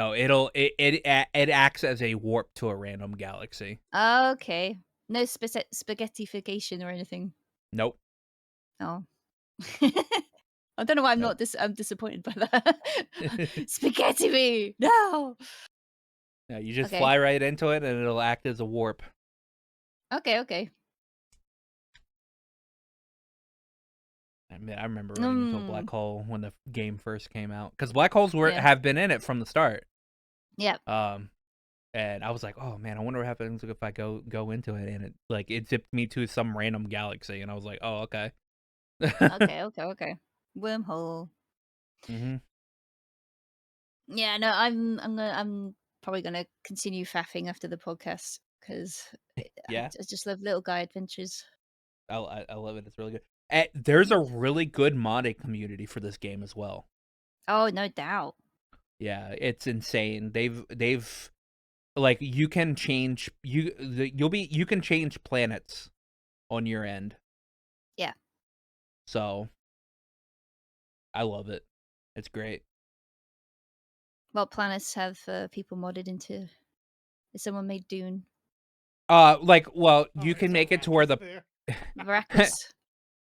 it acts as a warp to a random galaxy. Okay. No spaghettification or anything. Nope. Oh. I don't know why Nope. I'm disappointed by that. Spaghetti me! No. Yeah, you just Okay. fly right into it, and it'll act as a warp. Okay, okay. I mean, I remember running into a black Mm. hole when the game first came out because black holes Yeah. have been in it from the start. Yep. And I was like, oh man, I wonder what happens if I go into it, and it zipped me to some random galaxy, and I was like, oh okay. Okay, okay, okay. Wormhole. Hmm. Yeah, no, I'm probably gonna continue faffing after the podcast because Yeah, I just love little guy adventures. I love it. It's really good. There's a Yeah. really good modding community for this game as well. Oh, no doubt. Yeah, it's insane. They've like you can change you can change planets on your end. Yeah. So I love it. It's great. What planets have people modded into? Has someone made Dune? Well, Oh, you can it's make it to where Arrakis the there. Arrakis.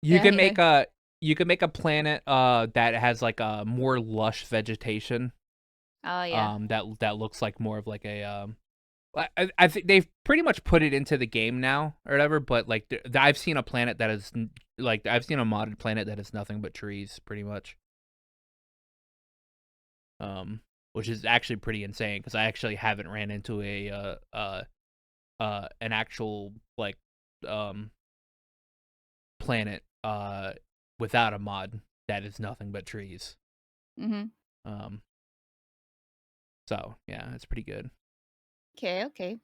you Yeah, can yeah. make a planet that has like a more lush vegetation Oh, yeah. that looks like more of like a I think they've pretty much put it into the game now or whatever, but like I've seen a planet that is like I've seen a modded planet that is nothing but trees pretty much. Which is actually pretty insane because I actually haven't ran into an actual like um planet without a mod that is nothing but trees. Mm-hmm. Um, so yeah, it's pretty good. Okay, okay.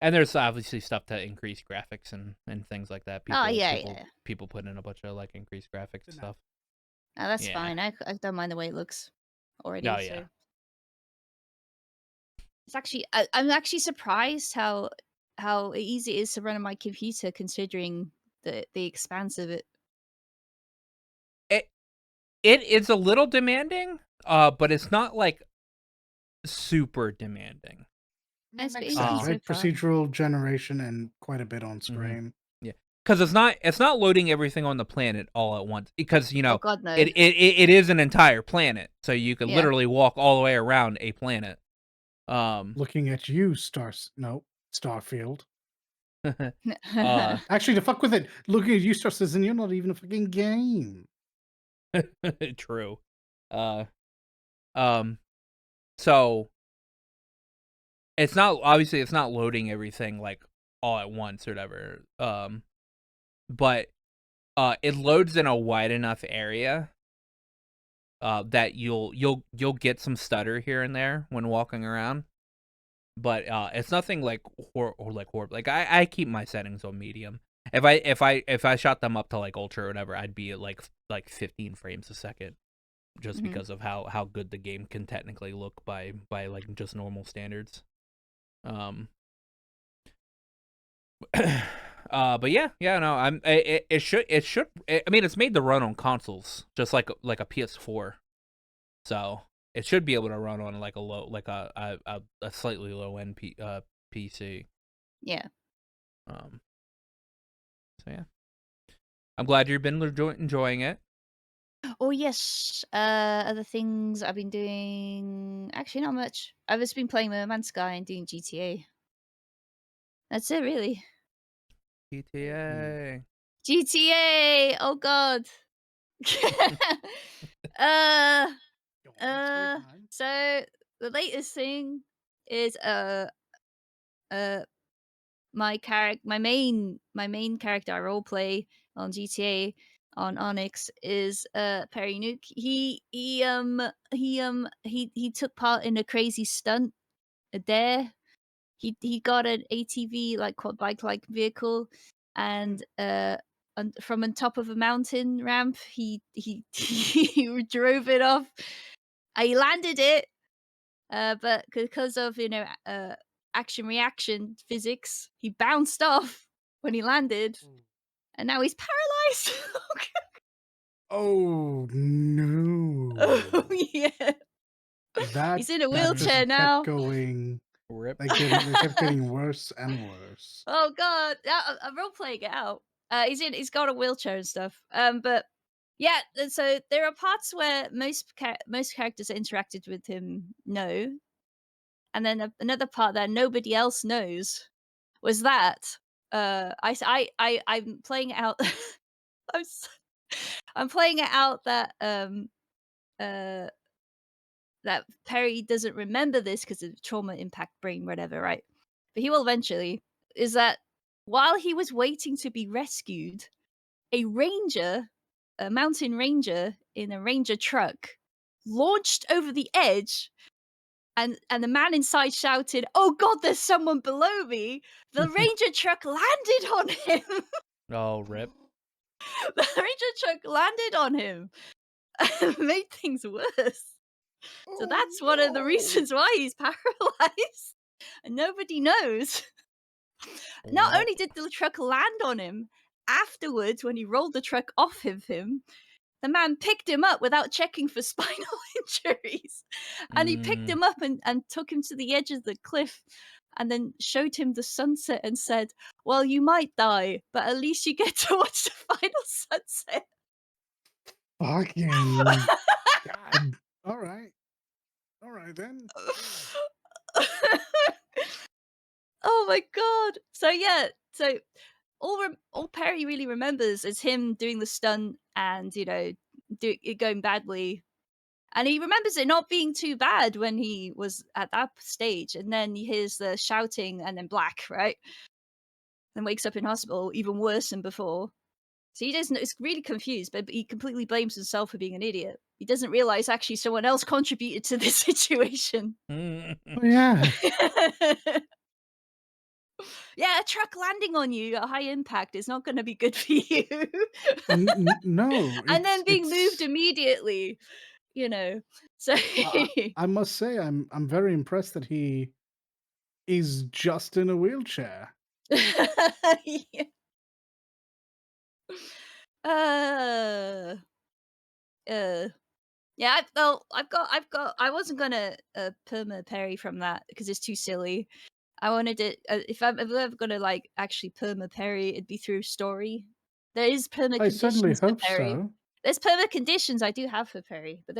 And there's obviously stuff to increase graphics and things like that. Oh, yeah, People yeah. people put in a bunch of like increased graphics and Good stuff. Oh, that's Yeah. fine. I don't mind the way it looks already. No, yeah. So it's actually I'm actually surprised how how easy it is to run on my computer considering the expanse of it. It it is a little demanding, but it's not like super demanding. That It's been makes easy sense, so right? far. Procedural generation and quite a bit on screen. Yeah, because it's not loading everything on the planet all at once. Because Oh god, no. it is an entire planet, so you could Yeah. literally walk all the way around a planet. Looking at you, Starfield. uh, Actually, to fuck with it, looking at you, Star Citizen, you're not even a fucking game. true. Uh, um, so it's not obviously it's not loading everything like all at once or whatever. But it loads in a wide enough area that you'll get some stutter here and there when walking around. But it's nothing like horrible. Like I keep my settings on medium. If I shot them up to like ultra or whatever, I'd be at like 15 frames a second, just Mhm. because of how good the game can technically look by like just normal standards. But yeah, no, it should I mean, it's made to run on consoles just like a PS4, so it should be able to run on like a low like a slightly low end PC. Yeah. So yeah, I'm glad you've been enjoying it. Oh yes. Other things I've been doing. Actually, not much. I've just been playing No Man's Sky and doing GTA. That's it, really. GTA. GTA. Oh god. uh. Go on, story time. So the latest thing is uh my main character I role play on GTA on Onyx is Perry Nuke. He took part in a crazy stunt, a dare. He got an ATV like quad bike like vehicle, and from on top of a mountain ramp he drove it off. He landed it, but because of action reaction physics, he bounced off when he landed, and now he's paralyzed. Oh no. Oh yeah, That he's in a that just wheelchair kept now. going. Rip. They kept getting worse and worse. Oh god, I'm role playing it out. He's got a wheelchair and stuff. But yeah, and so there are parts where most characters that interacted with him know, and then another part that nobody else knows was that I'm playing it out. I'm s- I'm playing it out that uh that Perry doesn't remember this because of trauma impact brain, whatever, right? But he will eventually. Is that while he was waiting to be rescued, a ranger, a mountain ranger in a ranger truck, launched over the edge, and the man inside shouted, "Oh God, there's someone below me!" The ranger truck landed on him. Oh, rip. The ranger truck landed on him and made things worse. So Oh that's one of the reasons why he's paralyzed. And nobody knows. Not Well, only did the truck land on him, afterwards, when he rolled the truck off of him, the man picked him up without checking for spinal injuries. And he picked him up and took him to the edge of the cliff and then showed him the sunset and said, "Well, you might die, but at least you get to watch the final sunset." fucking God. All right. All right then. Oh my god. So yeah, so all Perry really remembers is him doing the stunt and, it going badly. And he remembers it not being too bad when he was at that stage. And then he hears the shouting and then black, right? And wakes up in hospital, even worse than before. So he doesn't, it's really confused, but he completely blames himself for being an idiot. He doesn't realize actually someone else contributed to this situation. Oh yeah. Yeah, a truck landing on you at high impact is not going to be good for you. No, And then being moved it's. immediately, you know. So I must say, I'm very impressed that he is just in a wheelchair. Yeah. Uh, uh, yeah, I wasn't gonna perma Perry from that because it's too silly. I wanted it. If I'm ever gonna like actually perma Perry, it'd be through story. There is perma I certainly conditions for hope Perry. so. There's perma conditions I do have for Perry, but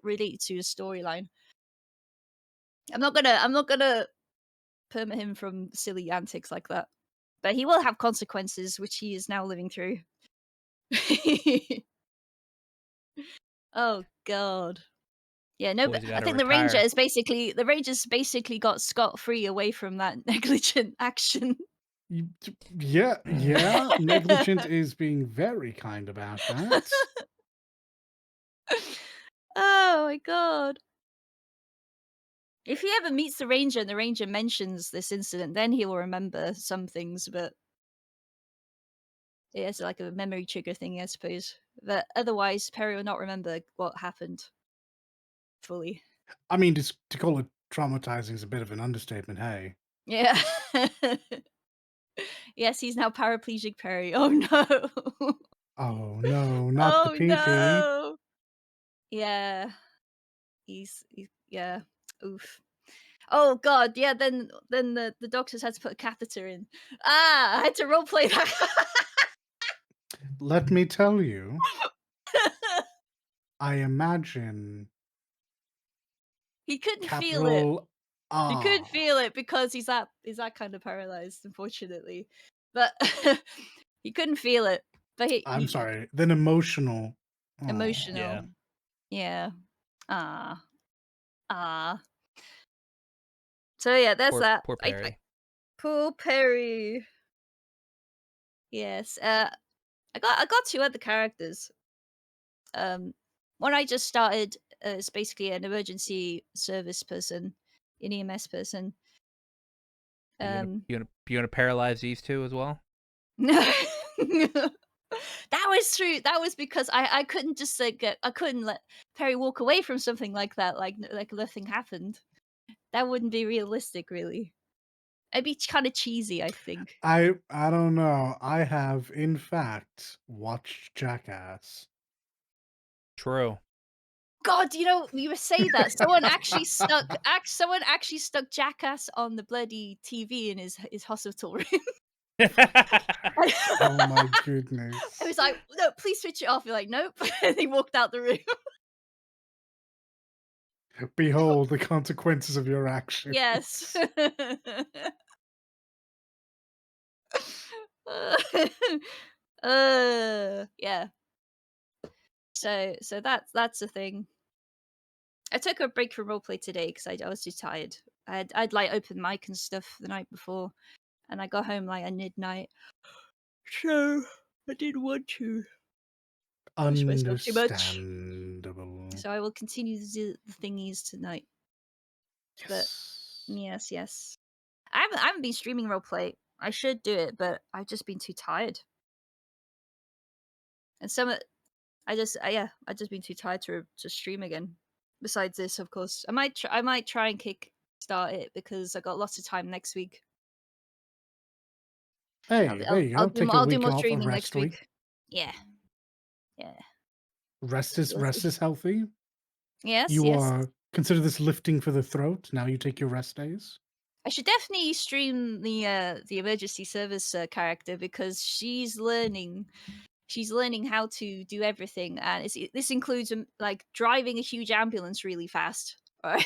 related to a storyline. I'm not gonna perma him from silly antics like that. But he will have consequences, which he is now living through. Oh god. Yeah, no, but Boy's I got to think retire. the Rangers basically got scot-free away from that negligent action. Yeah. Negligent is being very kind about that. Oh my god. If he ever meets the Ranger and the Ranger mentions this incident, then he will remember some things, but it's like a memory trigger thing, I suppose. But otherwise, Perry will not remember what happened fully. I mean, to call it traumatizing is a bit of an understatement. Hey. Yeah. Yes, he's now paraplegic Perry. Oh no. Oh no, not the Oh PP. no. Yeah. Yeah. Oof. Oh god, yeah, then the doctors had to put a catheter in. Ah, I had to roleplay that. Let me tell you, I imagine He couldn't feel it. capital He couldn't R. feel it because he's that kind of paralyzed, unfortunately. But he couldn't feel it. But I'm sorry, then emotional. Oh. Yeah. emotional. Yeah. Ah. Ah. So yeah, there's that. Poor I Perry. poor Perry. Yes. I got two other characters. Um, one I just started is basically an emergency service person, an EMS person. Um, You gonna paralyze these two as well? no, that was true. That was because I couldn't just like I couldn't let Perry walk away from something like that, like nothing happened. That wouldn't be realistic, really. It'd be kind of cheesy, I think. I don't know. I have in fact watched Jackass. God, you say that someone actually stuck Jackass on the bloody TV in his hospital room. Oh my I goodness. was like, "No, please switch it off." You're like, "Nope." And he walked out the room. Behold the consequences of your actions. Yes. Yeah. So that's the thing. I took a break from roleplay today because I was too tired. I'd like open mic and stuff the night before, and I got home like at midnight. So I didn't want to push myself too much. Understandable. So I will continue to do the thingies tonight. But Yes. yes. I haven't been streaming roleplay. I should do it, but I've just been too tired. And I've just been too tired to stream again. Besides this, of course, I might try and kick start it because I got lots of time next week. Hey, there you go. Take a I'll do week more off, a streaming rest next week. week. Yeah, yeah. Rest We'll see. is healthy. Yes, You yes. are consider this lifting for the throat. Now you take your rest days. I should definitely stream the emergency service character because she's learning how to do everything, and this includes like driving a huge ambulance really fast, right?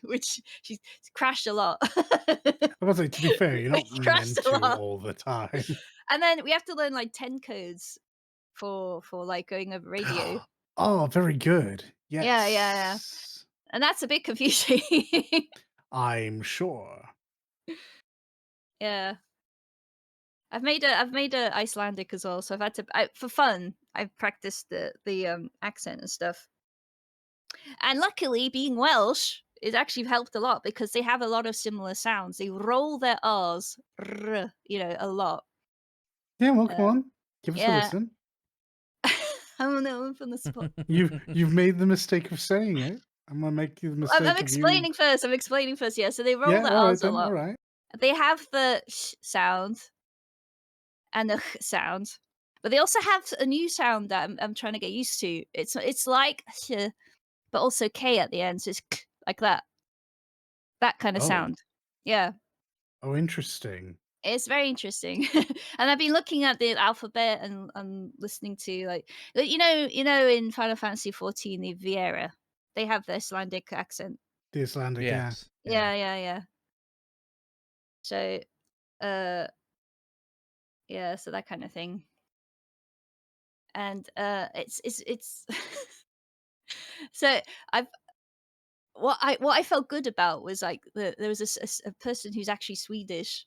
Which she's crashed a lot. I was like, to be fair, you're not She crashed meant a to lot, all the time. and then we have to learn like 10 codes for like going over radio. Oh, very good. Yeah, Yes. and that's a bit confusing. I'm sure. Yeah, I've made a Icelandic as well, so I've had to for fun. I've practiced the accent and stuff. And luckily, being Welsh, it actually helped a lot because they have a lot of similar sounds. They roll their R's, a lot. Yeah, well, come Uh, on. Give us a yeah. listen. I don't know, I'm from the spot. You've made the mistake of saying it. I'm gonna make you the I'm mistake of you. explaining first. I'm explaining first. Yeah, so they roll Yeah, their all right R's a then. All lot, right. They have the sh sound and the h sound, but they also have a new sound that I'm trying to get used to. It's like sh, but also k at the end, so it's k like that. That kind of Oh. sound. Yeah. Oh, interesting. It's very interesting. And I've been looking at the alphabet and listening to, like, in Final Fantasy 14, the Viera, they have the Icelandic accent. The Icelandic, yeah. Yes. Yeah, yeah, yeah. So, uh, yeah, so that kind of thing. And, it's so I've what I felt good about was, like, there was a person who's actually Swedish,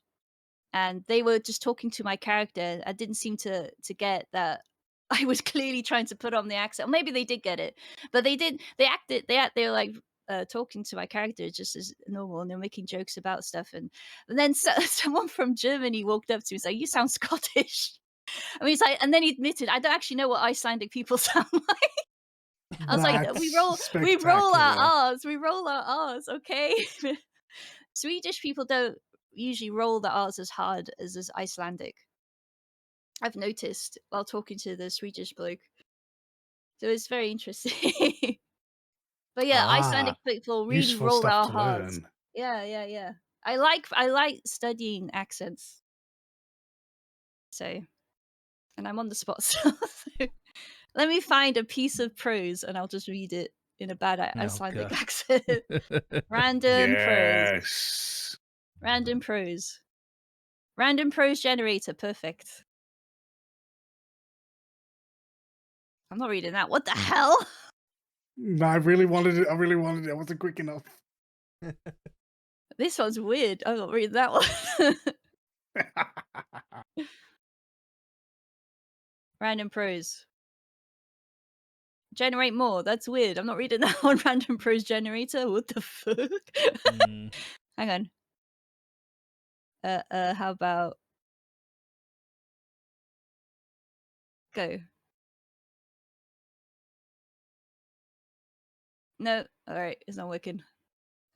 and they were just talking to my character. I didn't seem to get that I was clearly trying to put on the accent. Or maybe they did get it, but they did. They were like talking to my character just as normal, and they're making jokes about stuff. And then someone from Germany walked up to me and said, "You sound Scottish." I mean, it's like, and then he admitted, "I don't actually know what Icelandic people sound like." I was like, That's we roll our spectacular. R's, we roll our R's, okay." Swedish people don't usually roll the R's as hard as Icelandic. I've noticed while talking to the Swedish bloke. So it's very interesting. But yeah, Ah, Icelandic people really useful roll stuff our to R's. learn. Yeah, yeah, yeah. I like studying accents. So, and I'm on the spot so let me find a piece of prose and I'll just read it in a bad Oh Icelandic god. accent. Random prose. Yes. Random prose. Random prose generator. Perfect. I'm not reading that. What the hell? No, I really wanted it. I really wanted it. I wasn't quick enough. This one's weird. I'm not reading that one. Random prose. Generate more. That's weird. I'm not reading that one. Random prose generator. What the fuck? Mm. Hang on. How about go? No. All right. It's not working.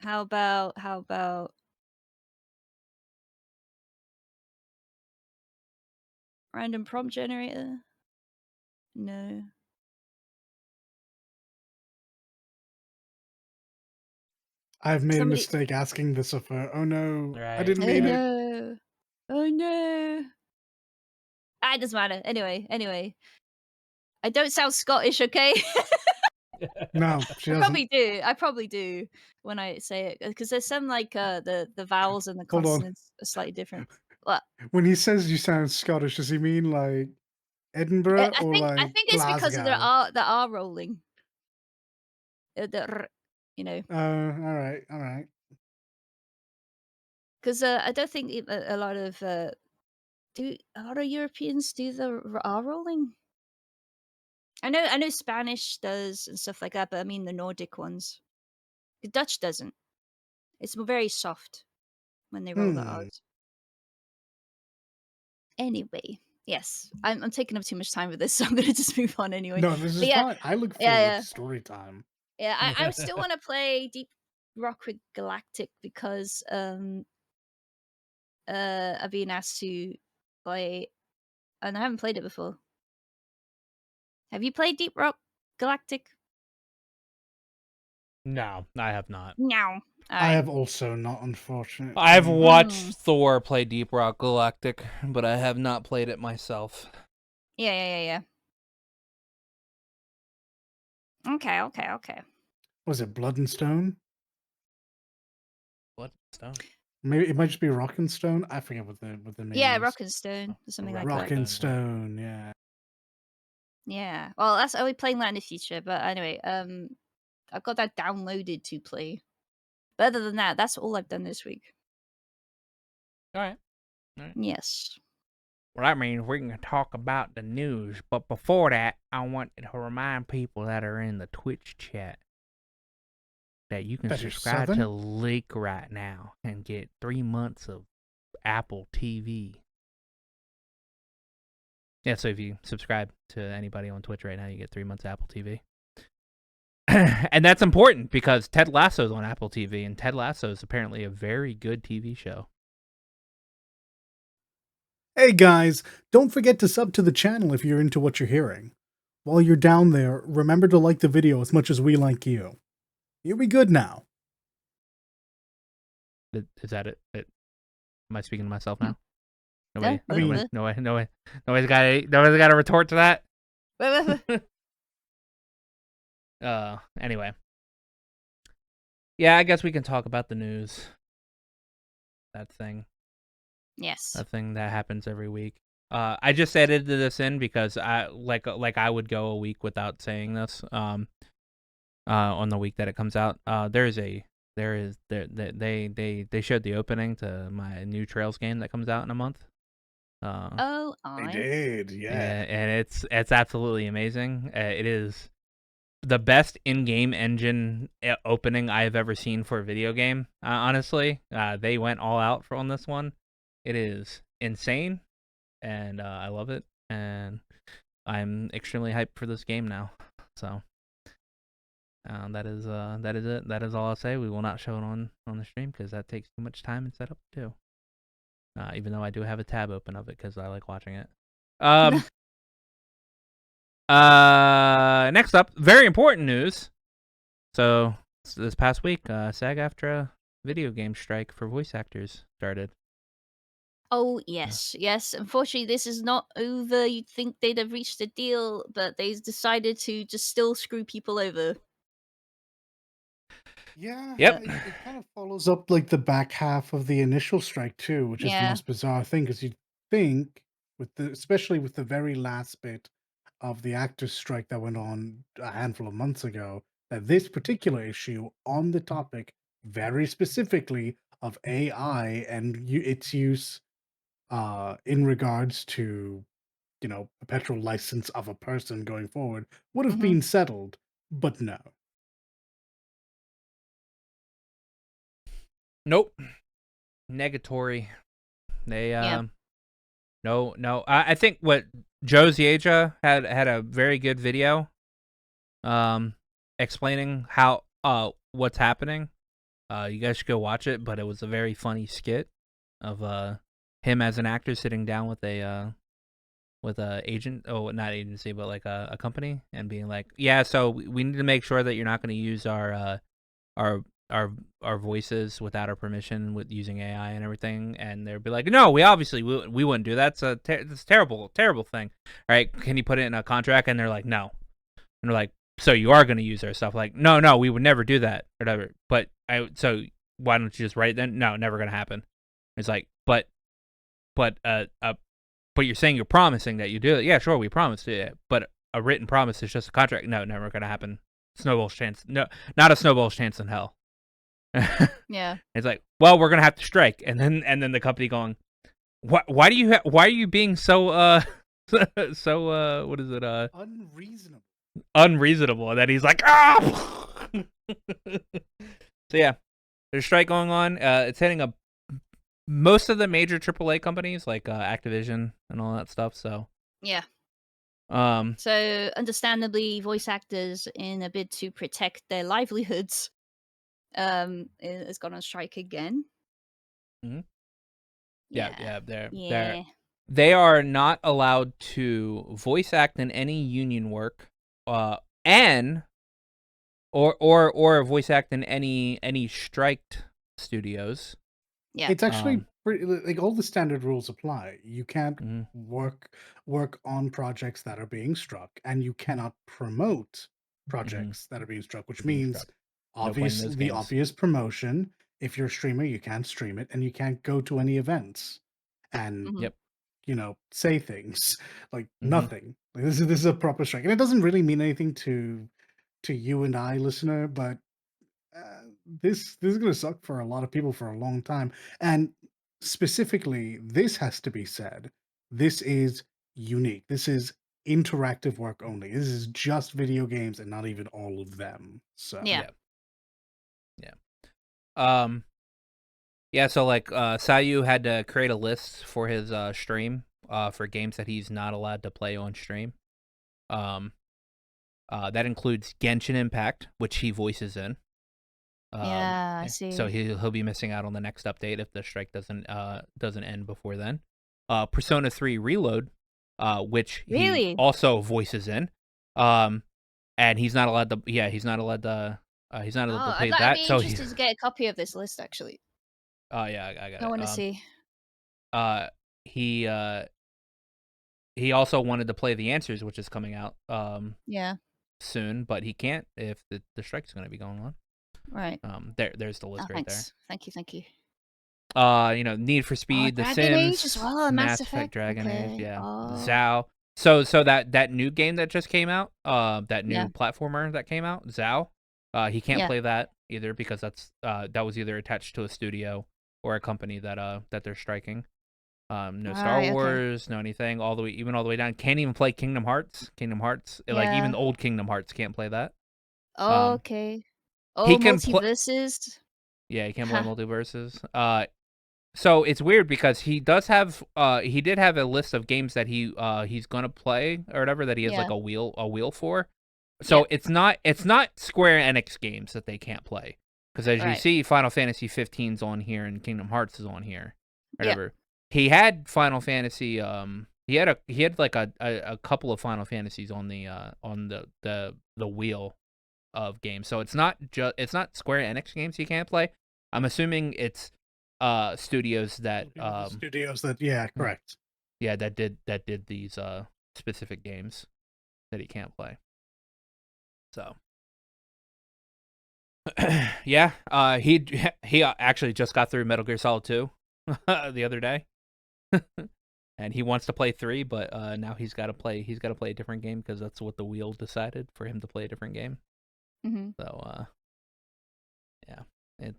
How about random prompt generator? No. I've made a Somebody. mistake asking this of her. Oh no, I Right. didn't Oh mean it. no. Oh no. Ah, it doesn't matter. Anyway. I don't sound Scottish, okay? No, she I doesn't. probably do when I say it because there's some like the vowels and the Hold on. consonants are slightly different. What? When he says you sound Scottish, does he mean like I Edinburgh I or think I like think it's because of Glasgow? the R rolling. The r, you know, All right, all right. because I don't think a lot of do a lot of Europeans do the R rolling. I know Spanish does and stuff like that, but I mean the Nordic ones. The Dutch doesn't. It's very soft when they roll the Hmm. R's. Anyway, yes, I'm taking up too much time with this, so I'm gonna just move on anyway. No, this But is yeah, fine. I look yeah, forward yeah, to story time. yeah. I still want to play Deep Rock with Galactic because I've been asked to play, and I haven't played it before. Have you played Deep Rock Galactic? No, I have not. No. All I right. have also not, I've unfortunately. watched Thor play Deep Rock Galactic, but I have not played it myself. Yeah. Okay. Was it Blood and Stone? What stone? Maybe it might just be Rock and Stone. I forget what the name Yeah, is. Rock and Stone, or something like Rock that. and Stone, yeah. Yeah. Well, I'll be playing that in the future. But anyway, I've got that downloaded to play. But other than that, that's all I've done this week. All right. Yes. Well, that means we can talk about the news. But before that, I want to remind people that are in the Twitch chat that you can That you're subscribe to Southern? Leek right now and get 3 months of Apple TV. Yeah, so if you subscribe to anybody on Twitch right now, you get 3 months of Apple TV. And that's important because Ted Lasso's on Apple TV, and Ted Lasso is apparently a very good TV show. Hey guys, don't forget to sub to the channel if you're into what you're hearing. While you're down there, remember to like the video as much as we like you. You'll be good now. Is that it? Am I speaking to myself now? Yeah, Nobody's got a retort to that. Anyway. Yeah, I guess we can talk about the news. That thing Yes. that happens every week. I just edited this in because I I would go a week without saying this. On the week that it comes out. They showed the opening to my new Trails game that comes out in a month. Oh, They did, yeah. And it's absolutely amazing. It is the best in-game engine opening I have ever seen for a video game. Honestly, they went all out on this one. It is insane, and I love it. And I'm extremely hyped for this game now. So that is it. That is all I'll say. We will not show it on the stream because that takes too much time and setup too. Even though I do have a tab open of it because I like watching it. Next up, very important news. So this past week, SAG-AFTRA video game strike for voice actors started. Oh, yes. Yes. Unfortunately, this is not over. You'd think they'd have reached a deal, but they decided to just still screw people over. Yeah, Yep. it kind of follows up like the back half of the initial strike too, which is the Yeah. most bizarre thing because you'd think especially with the very last bit of the actors strike that went on a handful of months ago, that this particular issue on the topic very specifically of AI and its use in regards to perpetual license of a person going forward would have Mhm. been settled, but no. Nope. Negatory. They Yeah. no. I think what Joe Zieja had a very good video, explaining how what's happening. You guys should go watch it. But it was a very funny skit of him as an actor sitting down with a agent, not agency, but like a company, and being like, yeah, so we need to make sure that you're not going to use our voices without our permission with using AI and everything. And they'd be like, no, we obviously we wouldn't do that. It's a terrible thing. All right, can you put it in a contract? And they're like, no. And they're like, so you are going to use our stuff? Like, no, we would never do that or whatever. So why don't you just write it then? No, never going to happen. It's like, but you're saying you're promising that you do it. Yeah, sure, we promised it, but a written promise is just a contract. No, never going to happen. Snowball's chance. No, not a snowball's chance in hell. Yeah. It's like, well, we're gonna have to strike, and then the company going, why are you being so so what is it unreasonable? And then he's like, ah. So yeah, there's a strike going on. It's hitting most of the major AAA companies like Activision and all that stuff. So Yeah. um So, understandably, voice actors, in a bid to protect their livelihoods, has gone on strike again. Mhm. Yeah. yeah, they are not allowed to voice act in any union work, and or voice act in any striked studios. Yeah. It's actually pretty, like all the standard rules apply. You can't Mhm. work on projects that are being struck, and you cannot promote Mhm. projects that are being struck, which Being means struck. No playing those games. obvious promotion. If you're a streamer, you can't stream it, and you can't go to any events and Mhm. Yep. say things like Mhm. nothing. Like, this is a proper strike, and it doesn't really mean anything to you and I, listener, but this is going to suck for a lot of people for a long time. And specifically, this has to be said. This is unique. This is interactive work only. This is just video games and not even all of them. So Yeah. Yeah. Yeah, so like Sayu had to create a list for his stream for games that he's not allowed to play on stream. That includes Genshin Impact, which he voices in. Yeah, I So see. he'll be missing out on the next update if the strike doesn't end before then. Persona 3 Reload, which he Really? also voices in. And he's not allowed to. Yeah, he's not Oh, allowed to play I'd that. be So he. interested to get a copy of this list, actually. Oh yeah, I got I it. want to see. Uh, he uh he also wanted to play The Answers, which is coming out Yeah, soon, but he can't if the strike's going to be going on. right. There's the Oh, list right there. thanks. Thank you, thank you. Need for Oh, Speed, The Dragon Age as Sims, well, Mass Mass Effect, Effect. Dragon Age, Okay. yeah, Oh, Zao. So that new game that just came out, that yeah, new platformer that came out, Zao, he can't yeah. play that either because that was either attached to a studio or a company that they're striking. No Star Right, okay. Wars, no anything, all the way down. Can't even play Kingdom Hearts. Kingdom Hearts, like even Yeah. old Kingdom Hearts can't play that. Um, Okay. he Oh, can play. multiverses. Yeah, he can play Ha. multiverses. So it's weird because he did have a list of games that he's gonna play or whatever that he has like Yeah. a wheel for. Yeah. So it's not Square Enix games that they can't play because as you Right. see, Final Fantasy 15's on here and Kingdom Hearts is on here, Yeah. whatever. He had Final Fantasy. He had like a couple of Final Fantasies on the wheel of games. So it's not Square Enix games he can't play. I'm assuming it's studios that The studios that, yeah, correct. yeah that did these specific games that he can't play. So yeah, he actually just got through Metal Gear Solid 2 the other day. And he wants to play 3, but now he's got to play a different game because that's what the wheel decided for him to play a different game. Mm-hmm. So yeah, it's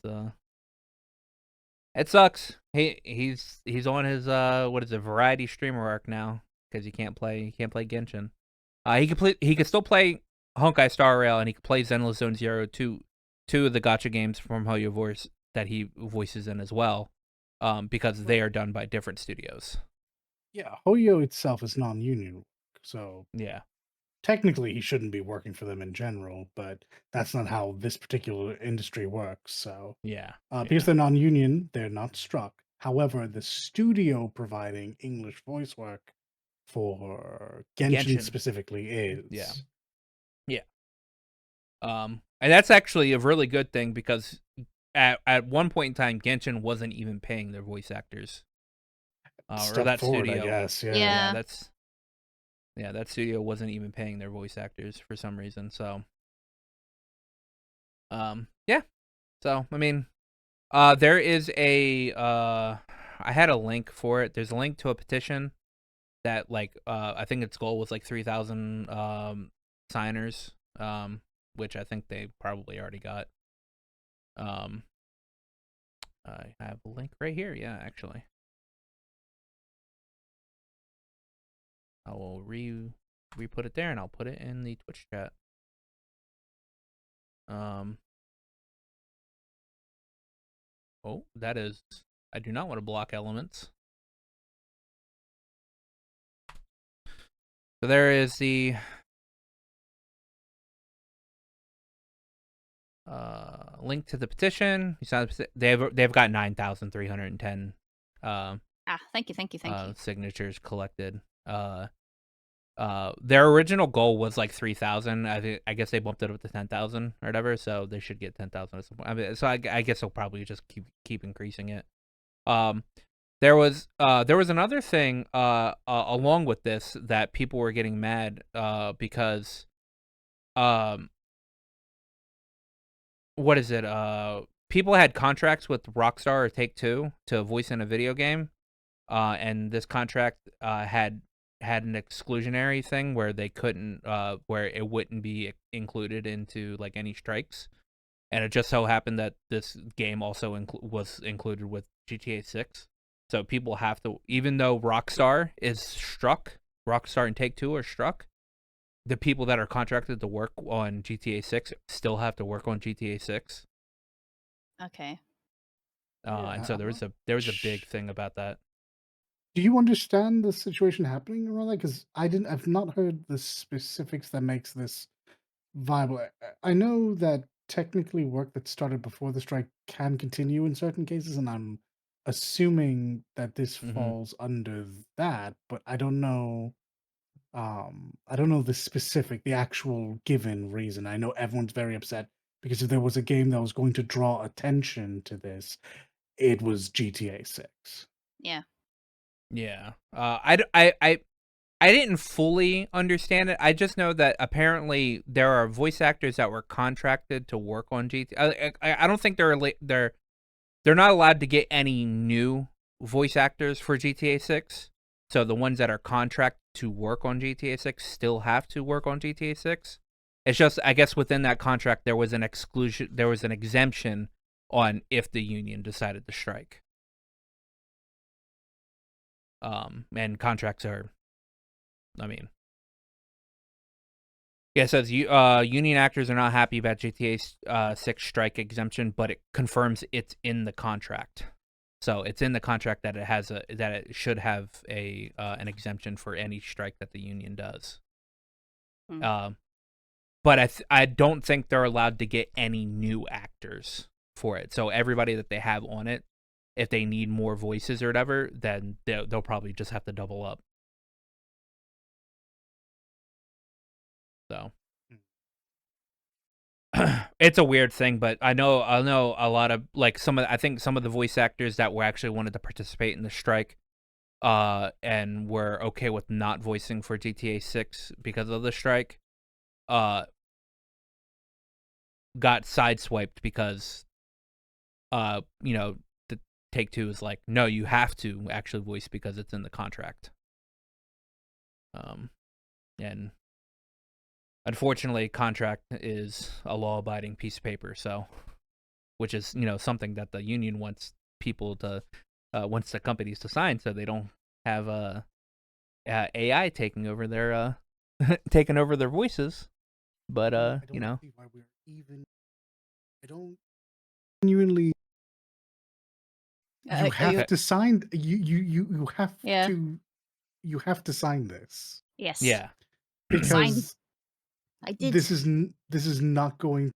it sucks. He's on his what is it, variety streamer arc now because he can't play Genshin. He could still play Honkai Star Rail and he could play Zenless Zone Zero, two of the gacha games from Hoyo Voice that he voices in as well. Because they are done by different studios. Yeah, Hoyo itself is non-union, so Yeah. technically he shouldn't be working for them in general, but that's not how this particular industry works. So Yeah. because they're non-union, they're not struck. However, the studio providing English voice work for Genshin Genshin. specifically is. Yeah. Yeah. And that's actually a really good thing because at one point in time, Genshin wasn't even paying their voice actors. Or Step that forward, I studio. guess. Yeah. Yeah. That studio wasn't even paying their voice actors for some reason. So, yeah. So I mean, there is I had a link for it. There's a link to a petition that I think its goal was like 3,000 signers, which I think they probably already got. I have a link right here. Yeah, actually. I will re-put it there and I'll put it in the Twitch chat. Oh, that is, I do not want to block elements. So there is the link to the petition. They've got 9,310 Thank you. signatures collected. Their original goal was like 3,000. I guess they bumped it up to 10,000 or whatever, so they should get 10,000 at some point. I mean, so I guess they'll probably just keep increasing it. There was another thing along with this that people were getting mad because what is it? People had contracts with Rockstar or Take-Two to voice in a video game, and this contract had an exclusionary thing where they couldn't, where it wouldn't be included into like any strikes, and it just so happened that this game also was included with GTA 6. So people have to, even though Rockstar and Take-Two are struck, the people that are contracted to work on GTA 6 still have to work on GTA 6. Okay. And so there was a big thing about that. Do you understand the situation happening around that? Because I've not heard the specifics that makes this viable. I know that technically work that started before the strike can continue in certain cases, and I'm assuming that this Mm-hmm. falls under that, but I don't know. I don't know the actual given reason. I know everyone's very upset because if there was a game that was going to draw attention to this, it was GTA 6. Yeah. Yeah. I didn't fully understand it. I just know that apparently there are voice actors that were contracted to work on GTA. I don't think they're not allowed to get any new voice actors for GTA 6. So the ones that are contracted to work on GTA 6 still have to work on GTA 6. It's just, I guess, within that contract there was an exclusion, there was an exemption on if the union decided to strike. And contracts are, I mean, yeah, it says union actors are not happy about GTA 6 strike exemption, but it confirms it's in the contract. So it's in the contract that it should have an exemption for any strike that the union does. Hmm. But I don't think they're allowed to get any new actors for it. So everybody that they have on it, if they need more voices or whatever, then they'll probably just have to double up. So it's a weird thing, but I know a lot of like I think some of the voice actors that were actually wanted to participate in the strike and were okay with not voicing for GTA 6 because of the strike got sideswiped because the Take-Two is like, no, you have to actually voice because it's in the contract. And unfortunately, contract is a law-abiding piece of paper, so which is something that the union wants people to wants the companies to sign, so they don't have AI taking over their taking over their voices. But I don't see why we're even. I don't genuinely. You Are you? have to sign. You have Yeah. to. You have to sign this Yes. yeah, Signed. because I did. this is not going.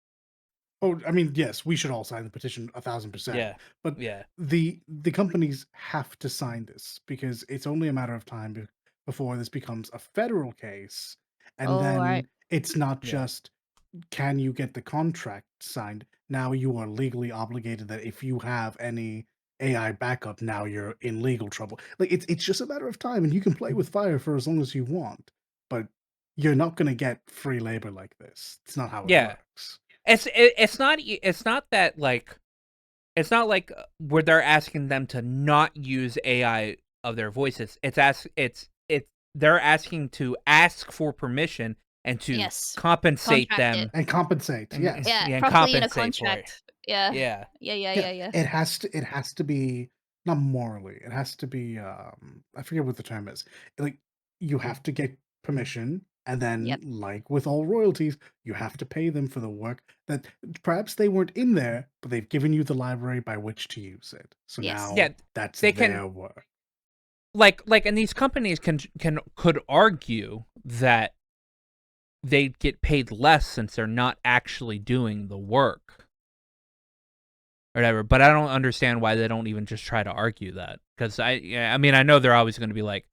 Oh, I mean, yes, we should all sign the petition 1,000%. yeah, But yeah, the companies have to sign this because it's only a matter of time before this becomes a federal case, and Oh, all right. then it's not yeah, just can you get the contract signed. Now you are legally obligated that if you have any AI backup, now you're in legal trouble. Like it's just a matter of time, and you can play with fire for as long as you want, but you're not going to get free labor like this. It's not how it yeah. works. It's not that like it's not like where they're asking them to not use AI of their voices. It's they're asking to ask for permission and to Yes. compensate Contract it. them And compensate, and yes. Yeah, yeah, and properly in a compensate for it. contract. Yeah. Yeah. Yeah, yeah, Yeah, yeah, yeah. it has to be not morally. It has to be I forget what the term is. Like you have to get permission and then Yep. like with all royalties, you have to pay them for the work that perhaps they weren't in there, but they've given you the library by which to use it. So Yes. Yeah, now that's they can their work. and these companies could argue that they get paid less since they're not actually doing the work or whatever. But I don't understand why they don't even just try to argue that. Because I mean, I know they're always going to be like,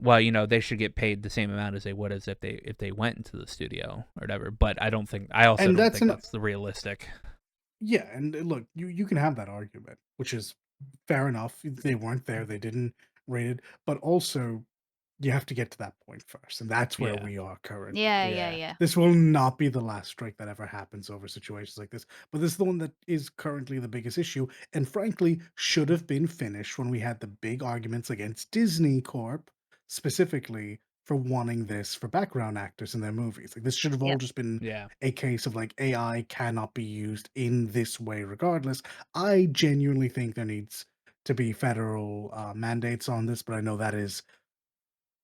well, they should get paid the same amount as they would as if they went into the studio or whatever. But I also And don't that's think an that's the realistic. yeah, and look, you can have that argument, which is fair enough. They weren't there, they didn't rate it, but also you have to get to that point first, and that's where Yeah, we are currently. Yeah, yeah, yeah, yeah. This will not be the last strike that ever happens over situations like this, but this is the one that is currently the biggest issue, and frankly, should have been finished when we had the big arguments against Disney Corp, specifically for wanting this for background actors in their movies. Like this should have all Yep. just been yeah, a case of like AI cannot be used in this way regardless. I genuinely think there needs to be federal mandates on this, but I know that is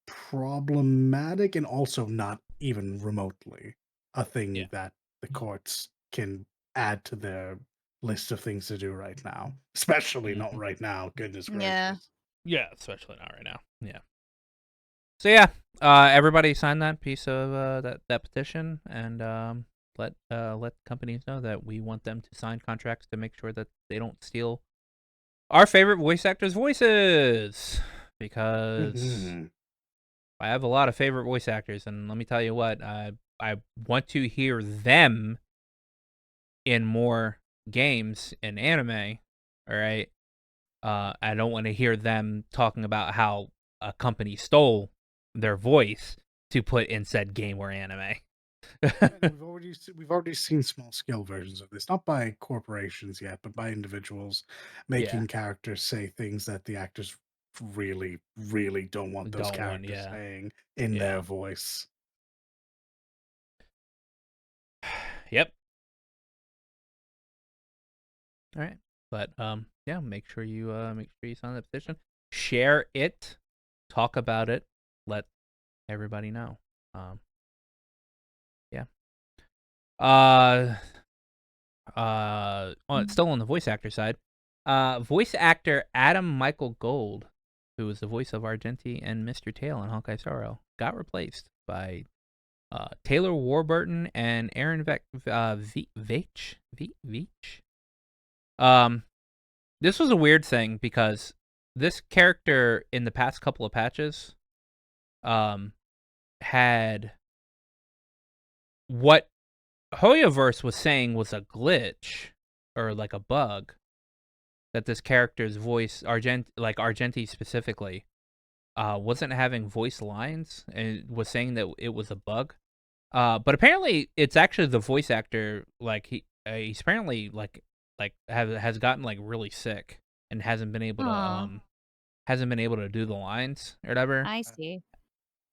problematic and also not even remotely a yeah, thing that the courts can add to their list of things to do right now. Especially not hmm right now, goodness Yeah. gracious. yeah. Especially not right now. Yeah. So yeah, everybody sign that piece of that petition and let companies know that we want them to sign contracts to make sure that they don't steal our favorite voice actors' voices, because Mhm. I have a lot of favorite voice actors, and let me tell you what, I want to hear them in more games and anime. All right, I don't want to hear them talking about how a company stole their voice to put in said game or anime. Yeah, and we've already seen small scale versions of this, not by corporations yet, but by individuals Yeah, making characters say things that the actors really, really don't want those don't want. characters Yeah, saying in their yeah. voice. Yep. All right. But yeah, make sure you sign the petition. Share it, talk about it, let everybody know. Um yeah. Uh still on the voice actor side. Voice actor Adam Michael Gold, who was the voice of Argenti and Mr. Tail in Honkai Star got replaced by Taylor Warburton and Aaron Veitch. Veitch? Um This was a weird thing because this character in the past couple of patches um had what Hoyoverse was saying was a glitch or like a bug, that this character's voice, Argenti specifically, wasn't having voice lines and was saying that it was a bug. But apparently it's actually the voice actor, like he's apparently has gotten like really sick and Aw, hasn't been able to do the lines or whatever. I see.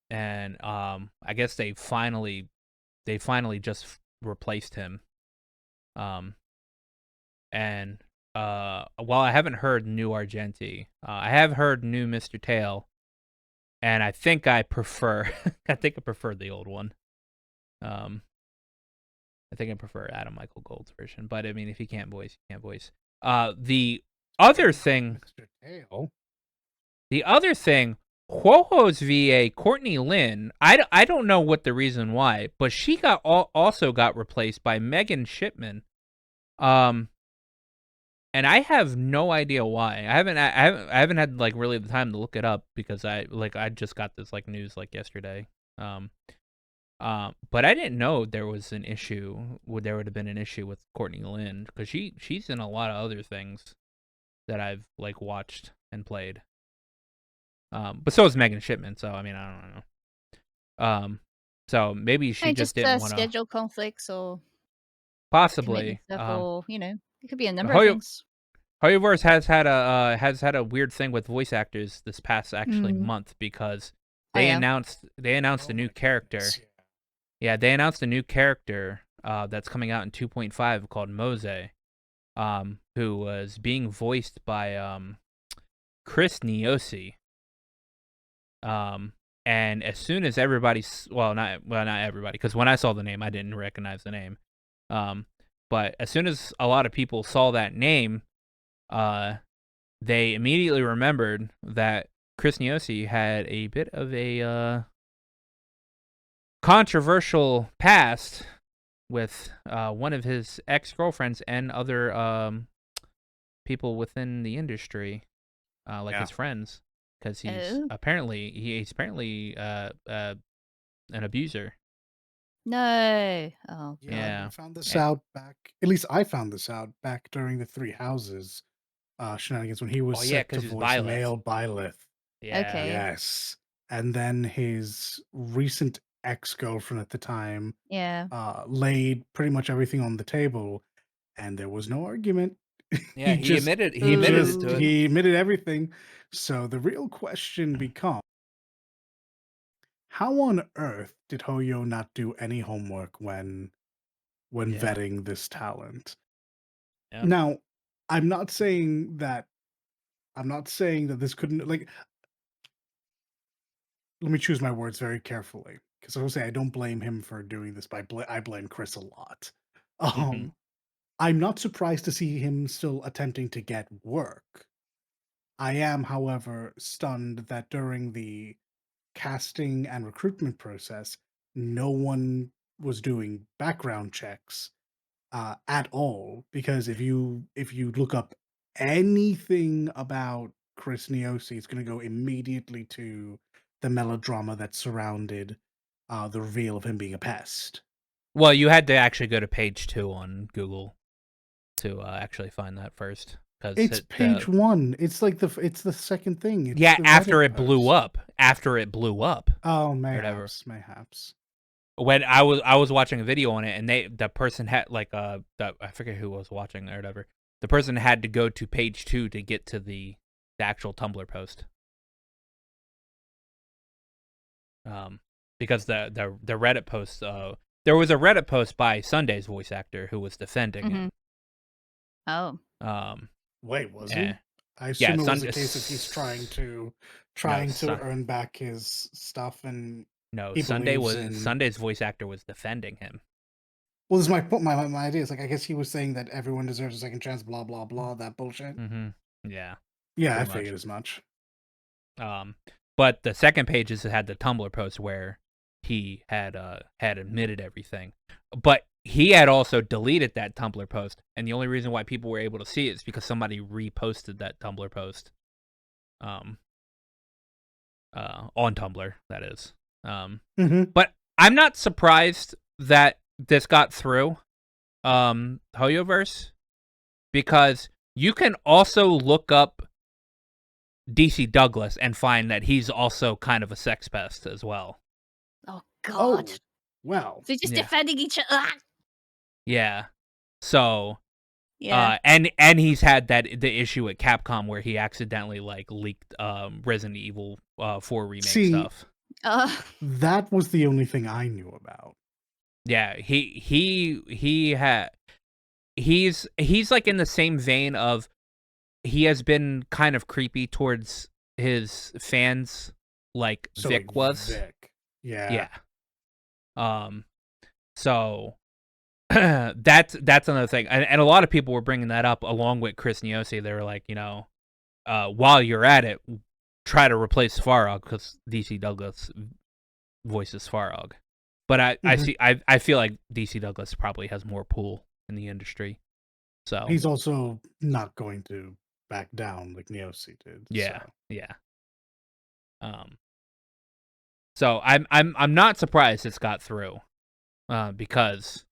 And I guess they finally just replaced him. Um and while I haven't heard new Argenti, I have heard new Mr. Tail, and I think I prefer I prefer the old one. Um I think I prefer Adam Michael Gold's version, but I mean if you can't voice, you can't voice. The other Speaking of thing Mr. Tail, The other thing, Quoho's VA, Courtney Lynn, I don't know what the reason why, but she also got replaced by Megan Shipman. Um, and I have no idea why. I haven't had like really the time to look it up because I just got this like news like yesterday. Um, but I didn't know there was an issue. There would have been an issue with Courtney Lynn because she's in a lot of other things that I've like watched and played. But so is Megan Shipman, so I mean, I don't know. So maybe she And just just didn't want to. schedule conflicts or commitment Possibly. stuff, or it could be a number of Hoyo things. Hoyoverse has had a weird thing with voice actors this past actually Mm. month because Oh yeah. they announced oh a new my goodness, character. yeah. Yeah, they announced a new character that's coming out in 2.5 called Mose, who was being voiced by Chris Niosi. Um, and as soon as not everybody, because when I saw the name, I didn't recognize the name. Um, but as soon as a lot of people saw that name, uh, they immediately remembered that Chris Niosi had a bit of a controversial past with one of his ex-girlfriends and other people within the industry, like Yeah. his friends, because Oh he's apparently an abuser. no. Oh Yeah, god. I Yeah. found this Eh, out back, at least I found this out back during the Three Houses shenanigans when he was Oh yeah, set to because he was voice Byleth. male Byleth. Yeah. Okay. Yes. And then his recent ex-girlfriend at the time Yeah. laid pretty much everything on the table, and there was no argument. Yeah, he admitted it to it. Ooh. He admitted everything. So the real question becomes, how on earth did Hoyo not do any homework when Yeah. vetting this talent? Yep. Now, I'm not saying that I'm not saying that this couldn't, like, let me choose my words very carefully because I will say I don't blame him for doing this, but I blame Chris a lot. Mhm. Um, I'm not surprised to see him still attempting to get work. I am, however, stunned that during the casting and recruitment process, no one was doing background checks at all. Because if you look up anything about Chris Neosi is going to go immediately to the melodrama that surrounded the reveal of him being a pest. Well, you had to actually go to page 2 on Google to actually find that first. It's page 1. It's like it's the second thing. It's yeah, the after Reddit it blew post. up. After it blew up. Oh, whatever. mayhaps. When I was watching a video on it, and the person had like I forget who was watching or whatever. The person had to go to page 2 to get to the actual Tumblr post. Because the Reddit post, there was a Reddit post by Sunday's voice actor who was defending him. Oh. Wait, was Yeah. he? I assume it was Sunday- a case of he's trying to earn back his stuff, and No, he Sunday believes was in- Sunday's voice actor was defending him. Well, this is my idea. It's like, I guess he was saying that everyone deserves a second chance, blah blah blah, that bullshit. Mm-hmm. Yeah. Yeah, I pretty figured much. as much. But the second page had the Tumblr post where he had admitted everything, but he had also deleted that Tumblr post, and the only reason why people were able to see it is because somebody reposted that Tumblr post, on Tumblr, that is. But I'm not surprised that this got through, Hoyoverse, because you can also look up DC Douglas and find that he's also kind of a sex pest as well. Oh God. Oh, well. They're just Yeah. defending each other. Yeah. So, Yeah. and he's had the issue at Capcom where he accidentally like leaked Resident Evil 4 remake stuff. That was the only thing I knew about. Yeah, he's like in the same vein of he has been kind of creepy towards his fans, like So, Vic like, was. Vic. Yeah. So that's another thing, and a lot of people were bringing that up along with Chris Neosi. They were like, while you're at it, try to replace Farog because DC Douglas voices Farog. But I feel like DC Douglas probably has more pull in the industry. So he's also not going to back down like Neosi did. Yeah, so. yeah. So I'm not surprised it's got through, because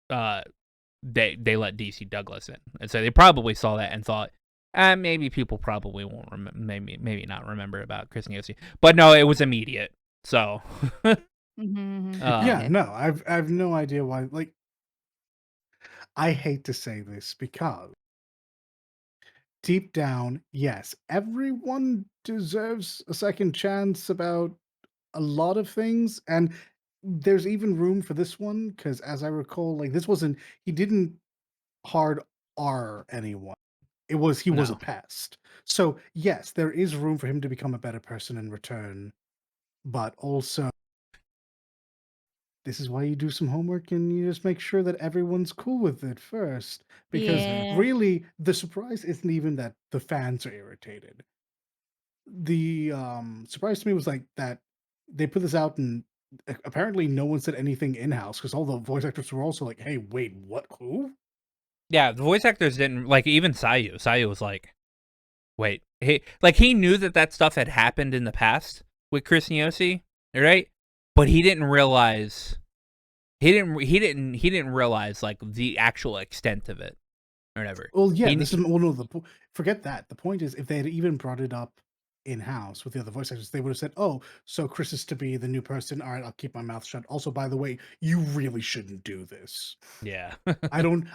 they let DC Douglas in, and so they probably saw that and thought, maybe people probably won't maybe not remember about Chris Neosi, but no, it was immediate. So yeah, no, I've no idea why. Like, I hate to say this because deep down, yes, everyone deserves a second chance about a lot of things, and there's even room for this one because, as I recall, like he didn't hard R anyone. He was a pest. So yes, there is room for him to become a better person in return, but also this is why you do some homework and you just make sure that everyone's cool with it first. Because really, the surprise isn't even that the fans are irritated. The surprise to me was like that they put this out and apparently no one said anything in-house because all the voice actors were also like, hey, wait, what? Who? Yeah, the voice actors didn't, like, even Sayu. Sayu was like, wait. He knew that stuff had happened in the past with Chris Neosi, right? But he didn't realize he didn't realize like the actual extent of it or whatever. Well, yeah, forget that. The point is, if they had even brought it up in-house with the other voice actors, they would have said, oh, so Chris is to be the new person. All right, I'll keep my mouth shut. Also, by the way, you really shouldn't do this. Yeah. I don't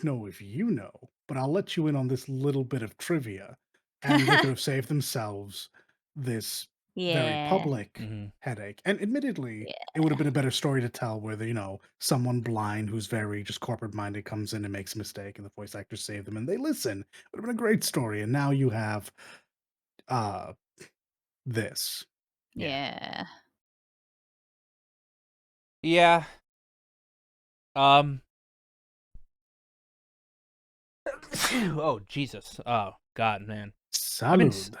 know if you know, but I'll let you in on this little bit of trivia. And they could have saved themselves this very public headache. And admittedly, it would have been a better story to tell where someone blind who's very just corporate minded comes in and makes a mistake and the voice actors save them and they listen. It would have been a great story. And now you have this. Yeah. Yeah. Oh Jesus. Oh God, man. Salud.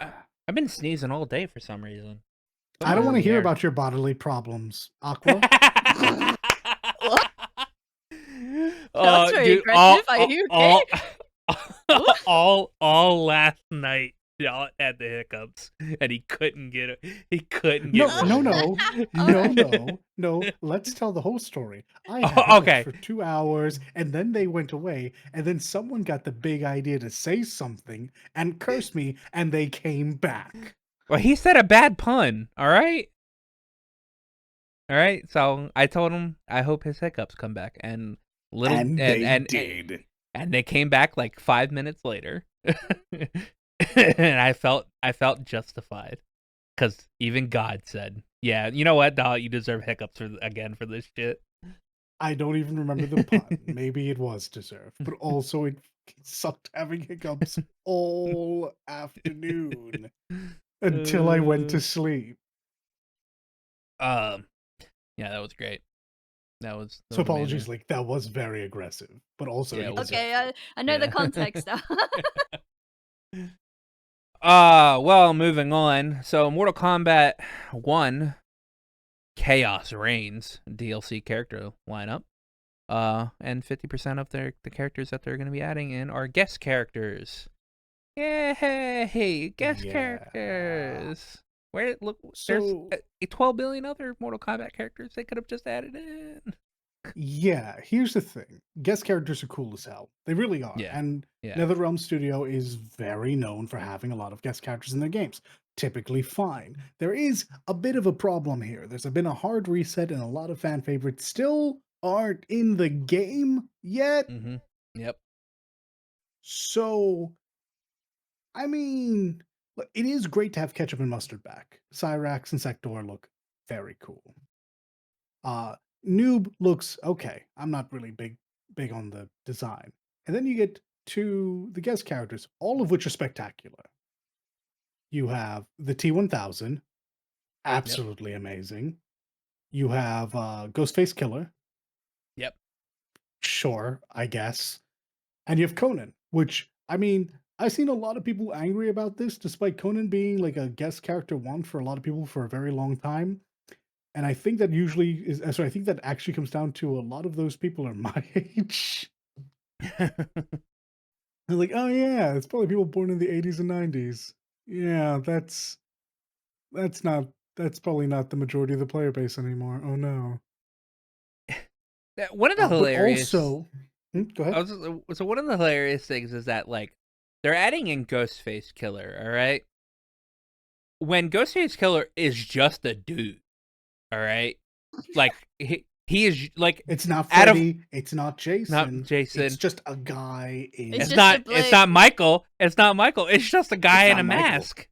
I've been sneezing all day for some reason. I don't want to hear about your bodily problems, Aqua. That's very aggressive. Are you okay? all last night. Y'all had the hiccups, and he couldn't get it. He couldn't get rid of them. No. Let's tell the whole story. I had hiccups Okay. for 2 hours, and then they went away, and then someone got the big idea to say something and curse me, and they came back. Well, he said a bad pun. All right. All right. So I told him I hope his hiccups come back, and They did. and they came back like 5 minutes later. And I felt justified, because even God said, "Yeah, you know what, Doll, you deserve hiccups for this shit." I don't even remember the pun. Maybe it was deserved, but also it sucked having hiccups all afternoon until I went to sleep. Yeah, that was great. That was So apologies, amazing. Leek. That was very aggressive, but also Yeah, you it was. deserved Okay, it. I know the Yeah. context now. Well, moving on. So, Mortal Kombat 1 Chaos Reigns DLC character lineup. And 50% of the characters that they're going to be adding in are guest characters. Yay! Guest Yeah. characters. There's So 12 billion other Mortal Kombat characters they could have just added in. yeah, here's the thing. Guest characters are cool as hell. They really are. Yeah. And Yeah. NetherRealm Studio is very known for having a lot of guest characters in their games. Typically fine. There is a bit of a problem here. There's been a hard reset and a lot of fan favorites still aren't in the game yet. Mm-hmm. Yep. So, I mean, it is great to have ketchup and mustard back. Cyrax and Sector look very cool. Noob looks okay. I'm not really big on the design. And then you get to the guest characters, all of which are spectacular. You have the T-1000, absolutely amazing. You have Ghostface Killer. Yep. Sure, I guess. And you have Conan, which, I mean, I've seen a lot of people angry about this, despite Conan being like a guest character one for a lot of people for a very long time. And I think that usually is, so I think that actually comes down to a lot of those people are my age. They're like, oh yeah, it's probably people born in the 80s and 90s. Yeah, that's probably not the majority of the player base anymore. Oh no. One of the But hilarious. also, go ahead. So one of the hilarious things is that, like, they're adding in Ghostface Killer. All right. When Ghostface Killer is just a dude. All right. Like he is like, It's not out of- Freddy. It's not Jason. not Jason. It's just a guy in. It's It's just not. a blade. It's not Michael. It's not Michael. It's just a guy It's in a not Michael. mask.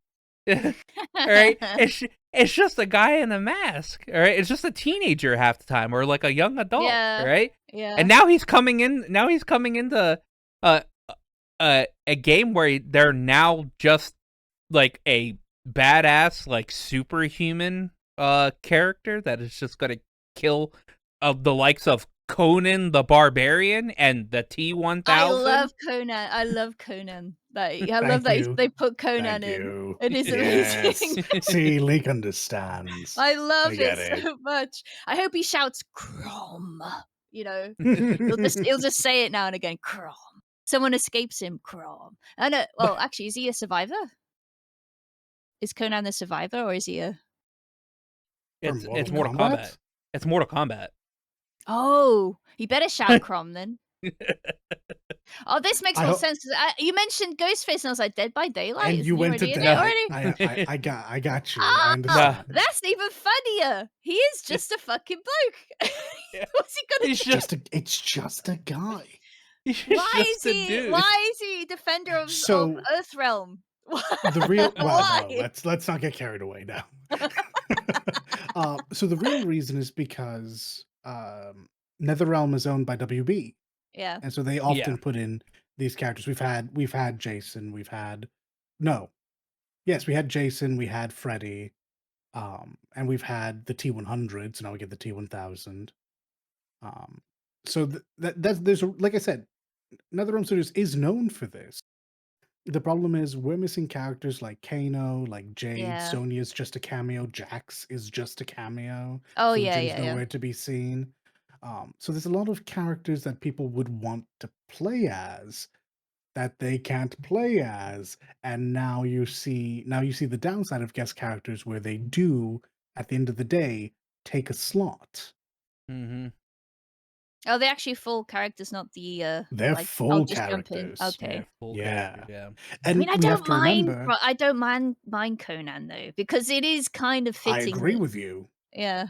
All right. It's just a guy in a mask. All right. It's just a teenager half the time, or like a young adult. Yeah. All right. Yeah. And now he's coming in. Now he's coming into a game where they're now just like a badass, like superhuman character that is just gonna kill the likes of Conan the Barbarian and the T-1000. I love Conan. Like, I love that you. they put Conan Thank in. you. It is Yes. amazing. See, Leek understands. I love get it so much. I hope he shouts Crom. You know, he'll just say it now and again. Crom. Someone escapes him. Crom. I know. Well, actually, is he a survivor? Is Conan the survivor, or is he a? It's Mortal Kombat. It's Mortal Kombat. Oh, he better shout Crom then. Oh, this makes more sense. You mentioned Ghostface, and I was like, Dead by Daylight. And you went to Dead already. I got you. I understand. That's even funnier. He is just a fucking bloke. What's he gonna do? It's just a guy. Why is he defender of Earthrealm? The real no, let's not get carried away now. So the real reason is because NetherRealm is owned by WB. Yeah. And so they often put in these characters. We've had Jason, we had Jason, we had Freddy, and we've had the T-100, so now we get the T-1000. So there's like I said, NetherRealm Studios is known for this. The problem is we're missing characters like Kano, like Jade. Sonya's just a cameo. Jax is just a cameo. Oh, Fujin's nowhere to be seen. So there's a lot of characters that people would want to play as that they can't play as, and now you see the downside of guest characters where they do, at the end of the day, take a slot. Mm-hmm. Oh, they're actually full characters, not the They're like I'll full just jump in. characters. Yeah, Okay. full characters. Yeah. Yeah. I mean, And we have to remember, I don't mind Conan though because it is kind of I fitting. agree with you. Yeah.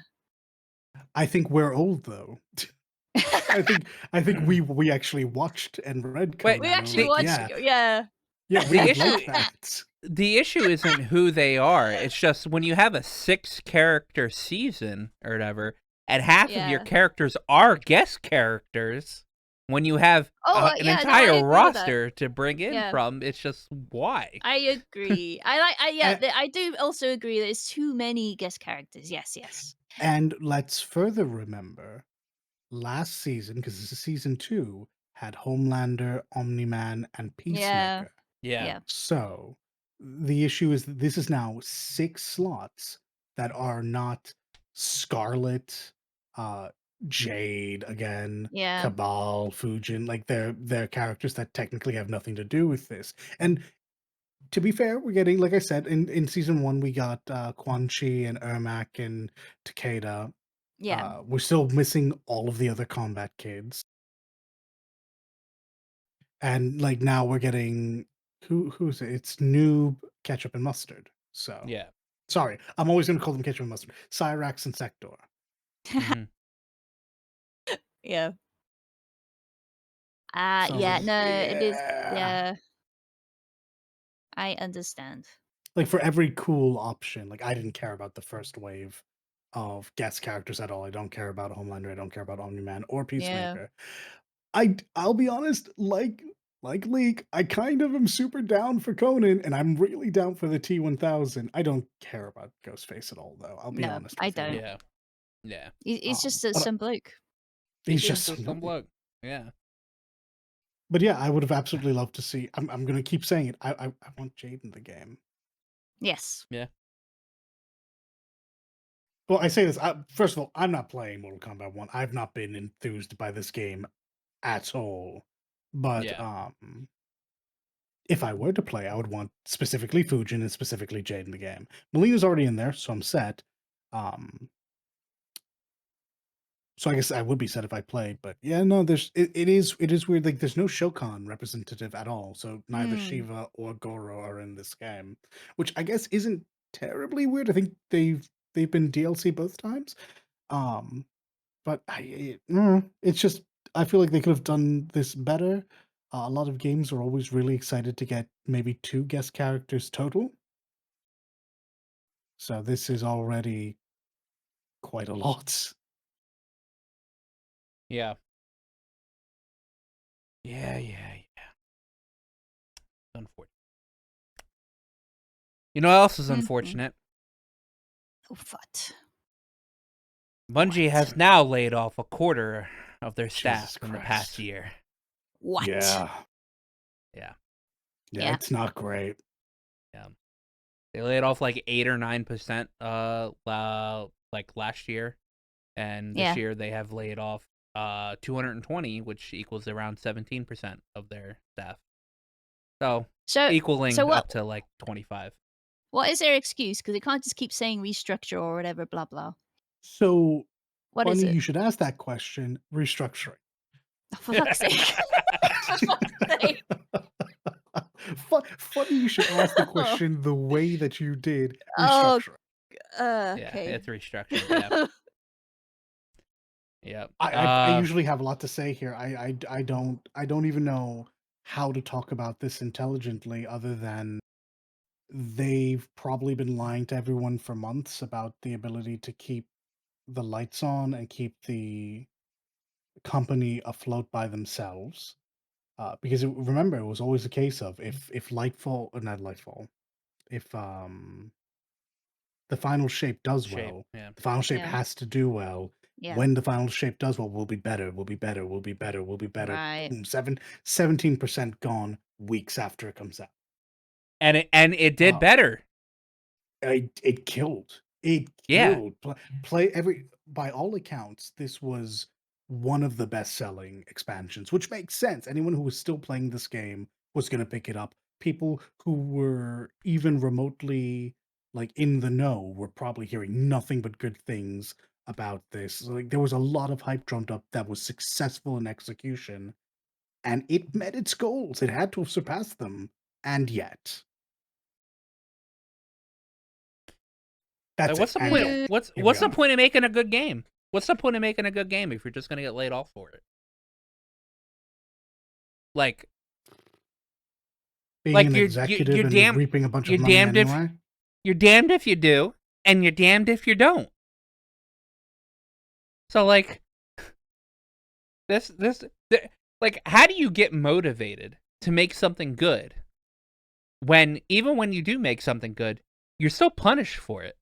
I think we're old though. I think we actually watched and read Wait, We Conan and we're actually like, watched. yeah, Yeah. yeah, the we would issue like that. the issue isn't who they are. It's just when you have a 6-character season or whatever, and half of your Yeah. characters are guest characters. When you have Oh, an yeah, no, I entire agree with that. roster to bring in Yeah. from, it's just why. I agree. Yeah, And, I do also agree that it's too many guest characters. Yes. and let's further remember last season, because this is season 2, had Homelander, Omni-Man, and Yeah. Peacemaker. Yeah. Yeah. So the issue is that this is now 6 slots that are not Scarlet, Jade again, Yeah. Cabal, Fujin. Like they're characters that technically have nothing to do with this. And to be fair, we're getting, like I said, in season 1 we got Quan Chi and Ermac and Takeda. Yeah. We're still missing all of the other combat kids. And like now we're getting who's it? It's Noob, Ketchup, and Mustard. So Yeah. sorry, I'm always gonna call them Ketchup and Mustard. Cyrax and Sector. Mhm. Yeah. So I was Yeah, like, no, it is. yeah. Yeah. I understand. Like for every cool option, like I didn't care about the first wave of guest characters at all. I don't care about Homelander. I don't care about Omni-Man or Yeah. Peacemaker. I'll be honest, like Leek, I kind of am super down for Conan, and I'm really down for the T-1000. I don't care about Ghostface at all, though. I'll be No, honest I with you. don't. Yeah. Yeah. He's just But some bloke. he's He's just just some some bloke. bloke. Yeah. But yeah, I would have absolutely loved to see. I'm gonna keep saying it. I want Jade in the game. Yes. Yeah. Well, I say this. First of all, I'm not playing Mortal Kombat 1. I've not been enthused by this game at all. But Yeah. if I were to play, I would want specifically Fujin and specifically Jade in the game. Melina's already in there, so I'm set. So I guess I would be set if I played, but yeah, no, it is weird. Like there's no Shokan representative at all, so neither Mm. Shiva or Goro are in this game, which I guess isn't terribly weird. I think they've been DLC both times. But it's just I feel like they could have done this better. A lot of games are always really excited to get maybe 2 guest characters total. So this is already quite a lot. Yeah. Yeah. Unfortunate. You know what else is Mhm. unfortunate? Oh, what? Bungie has now laid off a quarter of their staff Jesus in the Christ. past year. What? Yeah. Yeah. Yeah. It's not great. They laid off like 8 or 9% like last year. And this Yeah. year they have laid off 220, which equals around 17% of their staff. So equaling so what? up to like 25. What is their excuse? Because they can't just keep saying restructure or whatever, blah blah. So What is funny it? you should ask that question. Restructuring. Oh, for fuck's sake! For fuck's sake! Funny you should ask the question the way that you did. Oh, Restructuring. Yeah, okay. it's restructuring. Yeah. Yeah. I usually have a lot to say here. I don't even know how to talk about this intelligently other than they've probably been lying to everyone for months about the ability to keep the lights on and keep the company afloat by themselves. Because remember, it was always a case of if Lightfall or not Lightfall, if the final shape does Shape. well, Yeah. the final shape Yeah. has to do well. Yeah. When the final shape does well, we'll be better. We'll be better. We'll be better. We'll be better. Right. Boom, 17% gone weeks after it comes out. And it did Oh. better. It killed. It Yeah. killed. By all accounts, this was one of the best-selling expansions, which makes sense. Anyone who was still playing this game was going to pick it up. People who were even remotely like in the know were probably hearing nothing but good things about this. Like there was a lot of hype drummed up that was successful in execution, and it met its goals. It had to have surpassed them, and yet Like, that's it. what's the And point? yet, What's here we what's the are. point of making a good game? What's the point of making a good game if you're just gonna get laid off for it? Like, Being like an executive you're and damn reaping a bunch you're of money damned if anyway. you're damned if you do, and you're damned if you don't. So like like, how do you get motivated to make something good when even when you do make something good, you're still punished for it?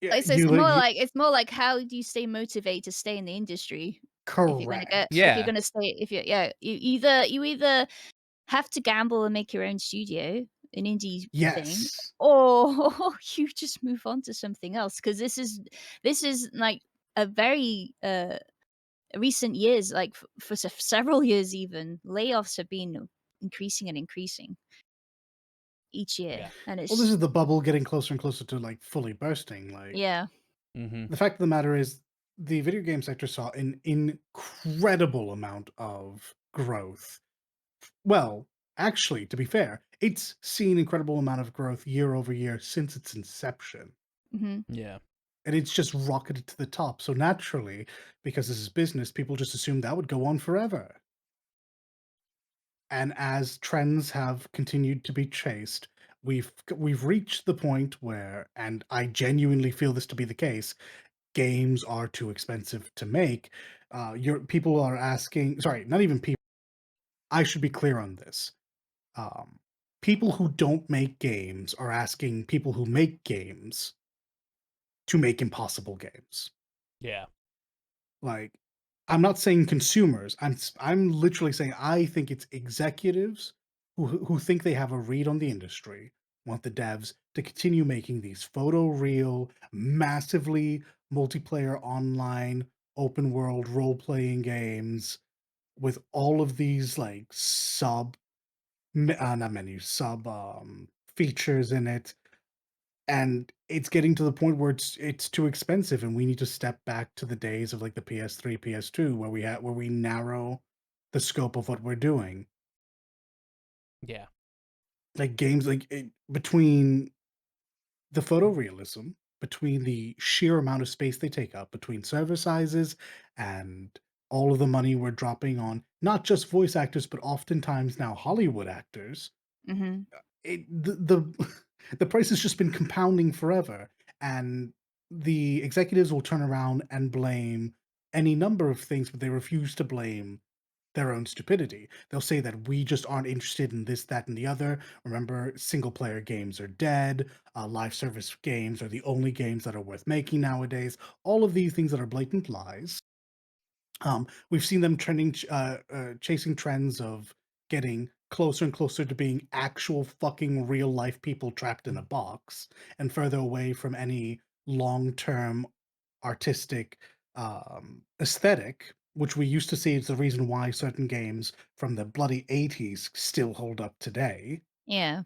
Yeah, Like, so it's more like how do you stay motivated to stay in the industry if you're gonna get if you're Yeah, gonna stay if you yeah, you either have to gamble and make your own studio, an indie thing, yes. or you just move on to something else. Because this is like a very recent years, like for several years even, layoffs have been increasing and increasing each year, yeah, and Well, this it's is the bubble getting closer and closer to like fully bursting. Like yeah. mm-hmm. the fact of the matter is, the video game sector saw an incredible amount of growth. Well, actually, to be fair, it's seen incredible amount of growth year over year since its inception. Mhm. Yeah, And it's just rocketed to the top. So naturally, because this is business, people just assume that would go on forever. And as trends have continued to be chased, we've reached the point where, and I genuinely feel this to be the case, games are too expensive to make. Your people are asking, sorry, not even people. I should be clear on this. Um, People who don't make games are asking people who make games to make impossible games. yeah, Like, I'm not saying consumers. I'm literally saying I think it's executives who think they have a read on the industry, want the devs to continue making these photoreal, massively multiplayer online open world role playing games with all of these like not menus, sub features in it, and it's getting to the point where it's too expensive, and we need to step back to the days of like the PS3, PS2, where we narrow the scope of what we're doing. yeah, Like games between the photorealism, between the sheer amount of space they take up, between server sizes and all of the money we're dropping on not just voice actors but oftentimes now Hollywood actors. Mhm. The the price has just been compounding forever, and the executives will turn around and blame any number of things, but they refuse to blame their own stupidity. They'll say that we just aren't interested in this, that, and the other. Remember, single player games are dead. Live service games are the only games that are worth making nowadays. All of these things that are blatant lies. We've seen them chasing trends of getting closer and closer to being actual fucking real life people trapped in a box, and further away from any long term artistic aesthetic, which we used to see is the reason why certain games from the bloody 80s still hold up today. Yeah.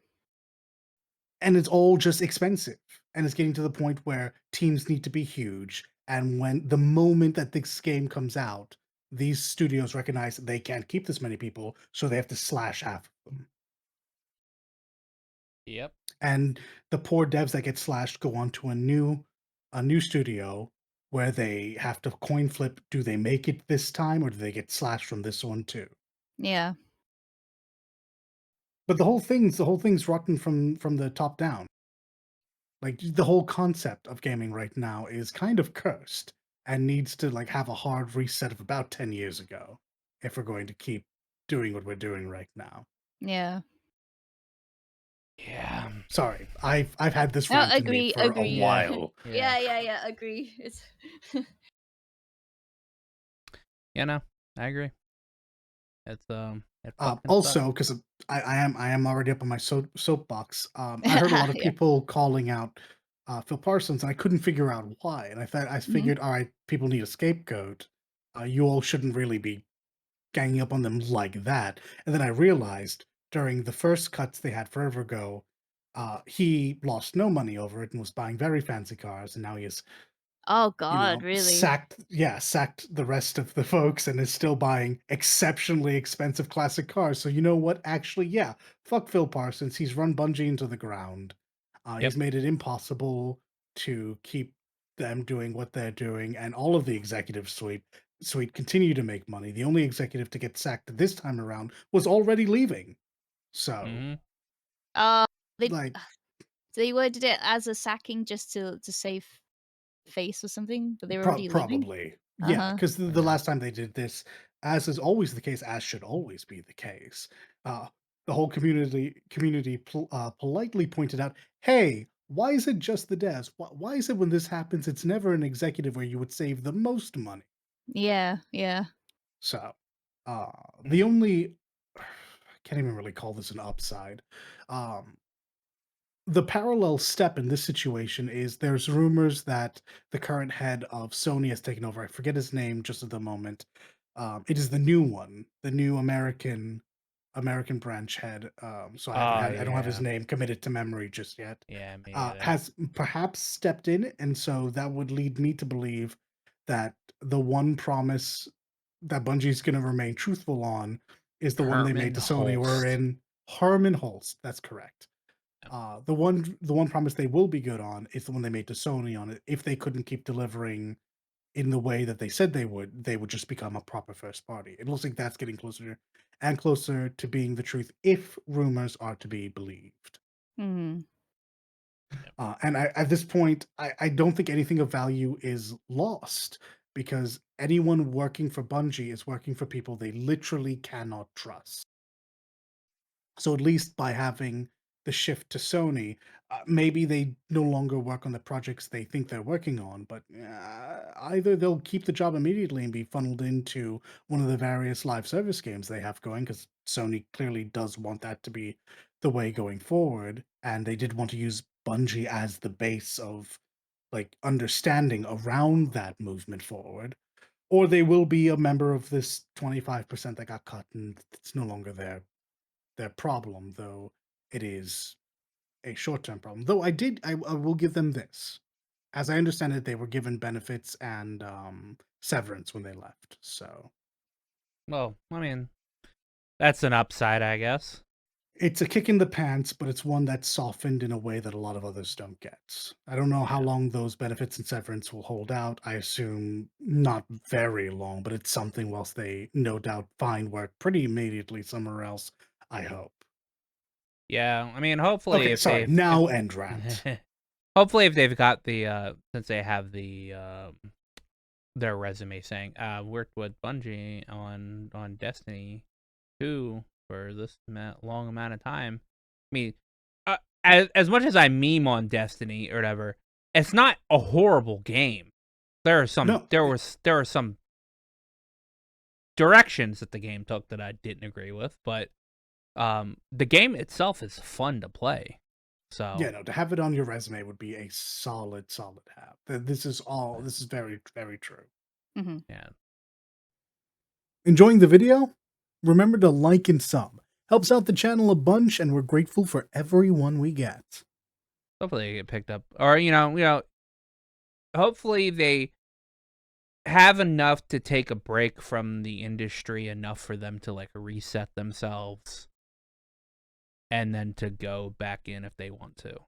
And it's all just expensive, and it's getting to the point where teams need to be huge, and when the moment that this game comes out, these studios recognize that they can't keep this many people, so they have to slash half of them. yep, And the poor devs that get slashed go on to a new studio where they have to coin flip, do they make it this time or do they get slashed from this one too? Yeah. But the whole thing's rotten from the top down. Like the whole concept of gaming right now is kind of cursed and needs to like have a hard reset of about 10 years ago if we're going to keep doing what we're doing right now. Yeah. yeah, Sorry, I've had this No, rant in me agree, for a agree. yeah, while. yeah. Yeah, agree. It's You know, I agree. It fucking sucks. Also, because I am already up on my soapbox. I heard a lot of yeah. people calling out Phil Parsons, and I couldn't figure out why. And I Mhm. figured, all right, people need a scapegoat. You all shouldn't really be ganging up on them like that. And then I realized during the first cuts they had forever ago, he lost no money over it and was buying very fancy cars, and now he has, Oh God, really? sacked the rest of the folks and is still buying exceptionally expensive classic cars. So you know what? Actually, yeah, fuck Phil Parsons. He's run Bungie into the ground. Yep. He's made it impossible to keep them doing what they're doing, and all of the executive suite continue to make money. The only executive to get sacked this time around was already leaving. So, Hmm. Uh, they like, they worded it as a sacking just to save face or something, but they were already leaving. Probably. Uh Yeah, huh. because the Yeah. last time they did this, as is always the case, as should always be the case, uh, the whole community politely pointed out, "Hey, why is it just the devs? Why is it when this happens, it's never an executive where you would save the most money?" Yeah, yeah. So, uh, the Mhm. only I can't even really call this an upside. Um, the parallel step in this situation is there's rumors that the current head of Sony has taken over. I forget his name just at the moment. It is the new one, the new American branch head. So Oh I don't have his yeah. name committed to memory just yet. Yeah, me neither. Has perhaps stepped in, and so that would lead me to believe that the one promise that Bungie's going to remain truthful on is the one they made Herman to Sony. We're Holst. in Harmon Holst. That's correct. Yeah. The one promise they will be good on is the one they made to Sony on it. If they couldn't keep delivering in the way that they said they would just become a proper first party. It looks like that's getting closer and closer to being the truth if rumors are to be believed. Hmm. And at this point, I don't think anything of value is lost because anyone working for Bungie is working for people they literally cannot trust. So at least by having the shift to Sony, maybe they no longer work on the projects they think they're working on, but either they'll keep the job immediately and be funneled into one of the various live service games they have going, because Sony clearly does want that to be the way going forward, and they did want to use Bungie as the base of like understanding around that movement forward. Or they will be a member of this 25% that got cut and it's no longer their problem, though it is a short-term problem. Though I will give them this. As I understand it, they were given benefits and severance when they left. So Well, I mean, that's an upside, I guess. it's a kick in the pants, but it's one that's softened in a way that a lot of others don't get. I don't know how Yeah. long those benefits and severance will hold out. I assume not very long, but it's something whilst they no doubt find work pretty immediately somewhere else, I hope. Yeah, I mean, hopefully Okay, if sorry. they've if Now end rant. hopefully if they've got the since they have the their resume saying worked with Bungie on Destiny 2 for this long amount of time. I mean, as much as I meme on Destiny or whatever, it's not a horrible game. No, There were some directions that the game took that I didn't agree with, but the game itself is fun to play. yeah, So no, to have it on your resume would be a solid have. This is very, very true. Hmm. yeah, Enjoying the video? Remember to like and sub. Helps out the channel a bunch, and we're grateful for everyone we get. hopefully they get picked up, or hopefully they have enough to take a break from the industry enough for them to like reset themselves and then to go back in if they want to or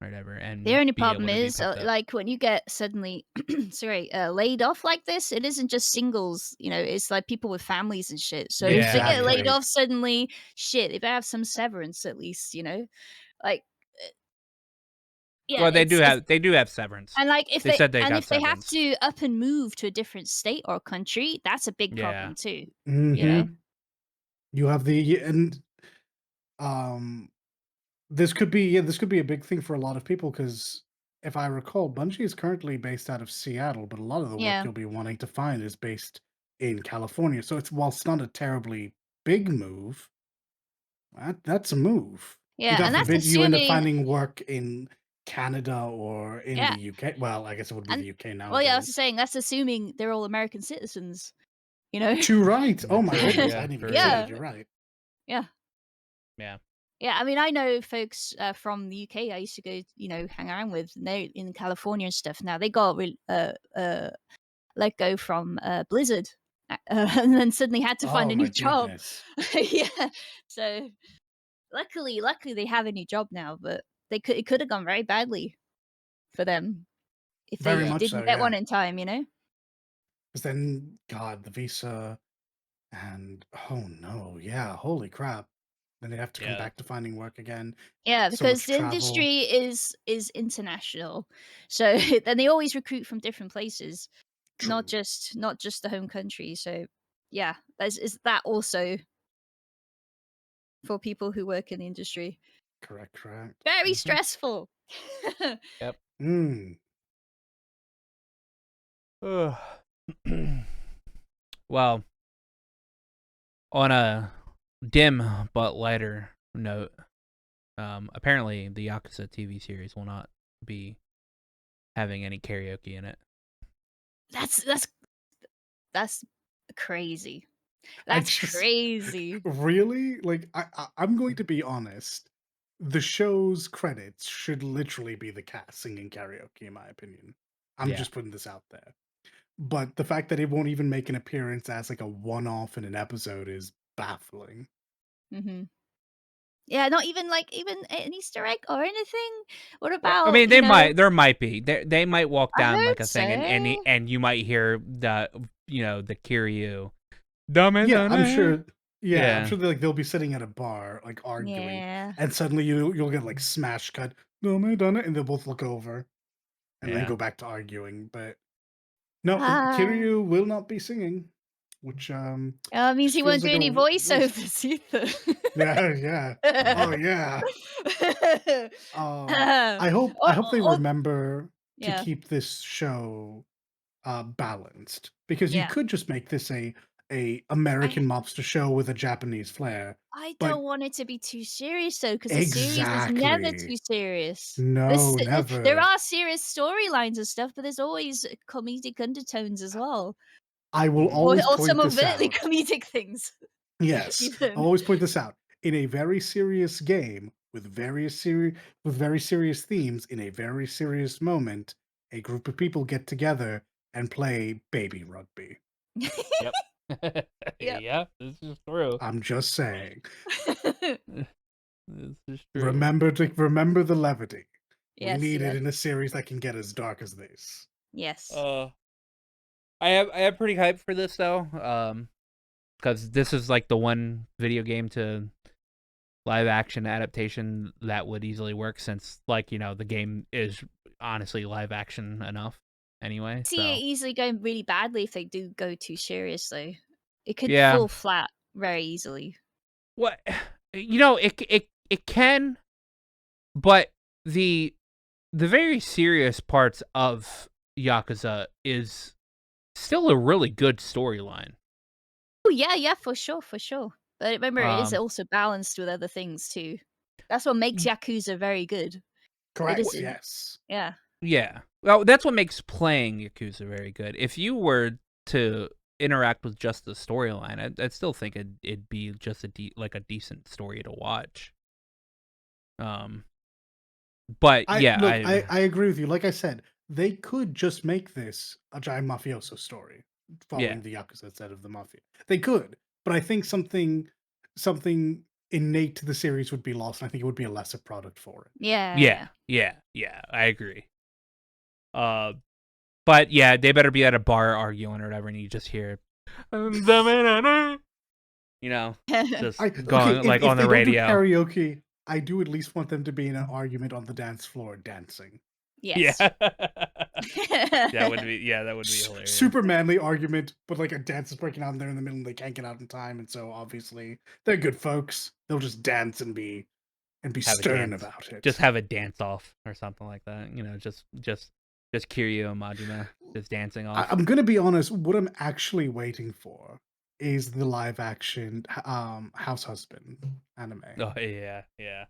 whatever The and only be problem able to be is, picked up. like when you get suddenly, sorry, laid off like this, it isn't just singles. You know, it's like people with families and shit. So if they get laid Exactly. off suddenly, shit, if they have some severance at least, you know, like yeah, Well, it's they do have severance. and like They said they got if they have severance. to up and move to a different state or country, that's a big Yeah. problem too. You know. Mm-hmm. You have the and um this could be a big thing for a lot of people because if I recall, Bungie is currently based out of Seattle, but a lot of the work Yeah. you'll be wanting to find is based in California. So it's whilst not a terribly big move, that's a move. And Yeah, God and that's forbid you end up assuming. finding work in Canada or in the Yeah, UK. Well, I guess it would be and the UK well, yeah, I was nowadays. saying that's assuming they're all American citizens. You know. Too right. Oh my True. goodness, I Yeah. didn't even True. consider that. Yeah. You're right. Yeah. Yeah. Yeah, I mean, I know folks from the UK I used to go, hang around with, and they're in California and stuff. Now they got let go from Blizzard, and then suddenly had to find Oh a my new job. goodness. Yeah, so luckily they have a new job now, but it could have gone very badly for them if Very they much so, didn't get yeah. one in time. You know? Because then, God, the visa and oh no, yeah, holy crap. Then they have to come Yeah. back to finding work again. Yeah, So because much the travel. industry is international, so then they always recruit from different places, not True. just the home country. So yeah, there's is that also for people who work in the industry. Correct, correct. Very Hmm. stressful. Yep. Mm. Ugh. Well, on a dim but lighter note, apparently the Yakuza TV series will not be having any karaoke in it. That's crazy. I That's just crazy. really like I'm going to be honest. The show's credits should literally be the cast singing karaoke, in my opinion. I'm Yeah. just putting this out there. But the fact that it won't even make an appearance as like a one-off in an episode is baffling. Hmm. Yeah, not even like even an Easter egg or anything. What Well, I about mean, there might be. They might walk I down like heard a thing, so. and you might hear the Kiryu. Dame Yeah, I'm dame. sure. Yeah, I'm Yeah. sure they'll be sitting at a bar like arguing, Yeah. and suddenly you'll get like smash cut. No, I done it, and they'll both look over and then Yeah. go back to arguing. But no, Ah. Kiryu will not be singing, which It means just he won't feels do like a any waste. voiceovers either. Yeah, yeah. Oh yeah. Uh, I or hope they or remember to yeah, keep this show balanced because you yeah. could just make this a I American mobster show with a Japanese flair, I but don't want it to be too serious though, because the series is never too exactly. serious. No, There never. are serious storylines and stuff, but there's always comedic undertones as well, I will Mhm. always or some point this overtly out. comedic things Yes, I'll even. always point this out. In a very serious game with very serious themes in a very serious moment, a group of people get together and play baby rugby. Yep. Yep. Yeah, this is true. I'm just saying. This is true. Remember the levity. We Yes, need it yes, in a series that can get as dark as this. yes. Uh, I have pretty hyped for this though. Because this is like the one video game to live action adaptation that would easily work, since the game is honestly live action enough anyway. See it So easily going really badly if they do go too serious though. It could yeah, fall flat very easily. what it can, but the very serious parts of Yakuza is still a really good storyline. Oh, yeah, yeah, for sure, for sure. But remember, it is Um, also balanced with other things too. That's what makes y- Yakuza very good. It Correct, isn't. yes. Yeah. yeah, well, that's what makes playing Yakuza very good. If you were to interact with just the storyline, I'd still think it'd be just a decent story to watch. Um, but I yeah, look, I agree with you. Like I said, they could just make this a giant mafioso story yeah, following the Yakuza instead of the Mafia. They could, but I think something innate to the series would be lost, and I think it would be a lesser product for it. Yeah, yeah, yeah. yeah, I agree. Uh, but yeah, they better be at a bar arguing or whatever, and you just hear, you know, just Okay, going like if on the they don't do radio. karaoke, I do at least want them to be in an argument on the dance floor dancing. Yeah. Yes. That would be hilarious. Super manly argument, but like a dance is breaking out and they're in the middle and they can't get out in time, and so obviously they're good folks. They'll just dance and be Have a stern dance. about Just it. have a dance off or something like that. Just Kiryu and Majima just dancing off. I'm gonna be honest. What I'm actually waiting for is the live action House Husband anime. Oh yeah, yeah.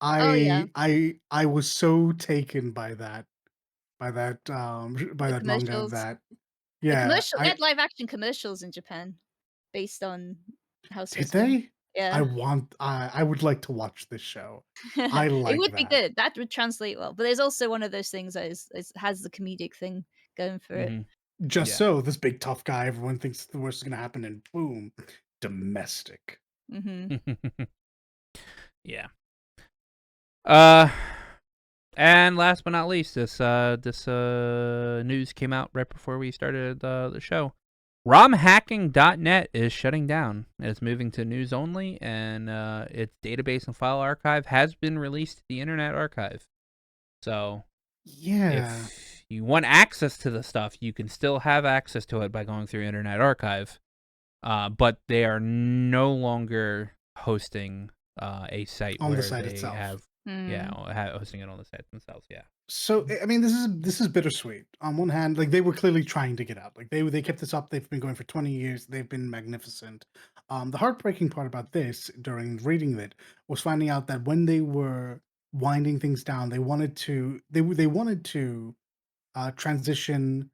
Oh, yeah. I was so taken by The that manga commercials. that The yeah commercial they I had live action commercials in Japan based on House did Husband. they. Yeah. I would like to watch this show. I It like would be that. good. That would translate well. But there's also one of those things that has the comedic thing going for it. Hmm. Just Yeah. so this big tough guy, everyone thinks the worst is gonna happen, and boom, domestic. Mhm. Yeah. Uh, and last but not least, this news came out right before we started the show. ROMhacking.net is shutting down. It's moving to news only, and its database and file archive has been released to the Internet Archive. So Yeah. if you want access to the stuff, you can still have access to it by going through Internet Archive. But they are no longer hosting a site On the where site they itself. have, Mm. hosting it on the site themselves. Yeah. So I mean, this is bittersweet. On one hand, like they were clearly trying to get out. Like they kept this up. They've been going for 20 years. They've been magnificent. The heartbreaking part about this during reading it was finding out that when they were winding things down, they wanted to transition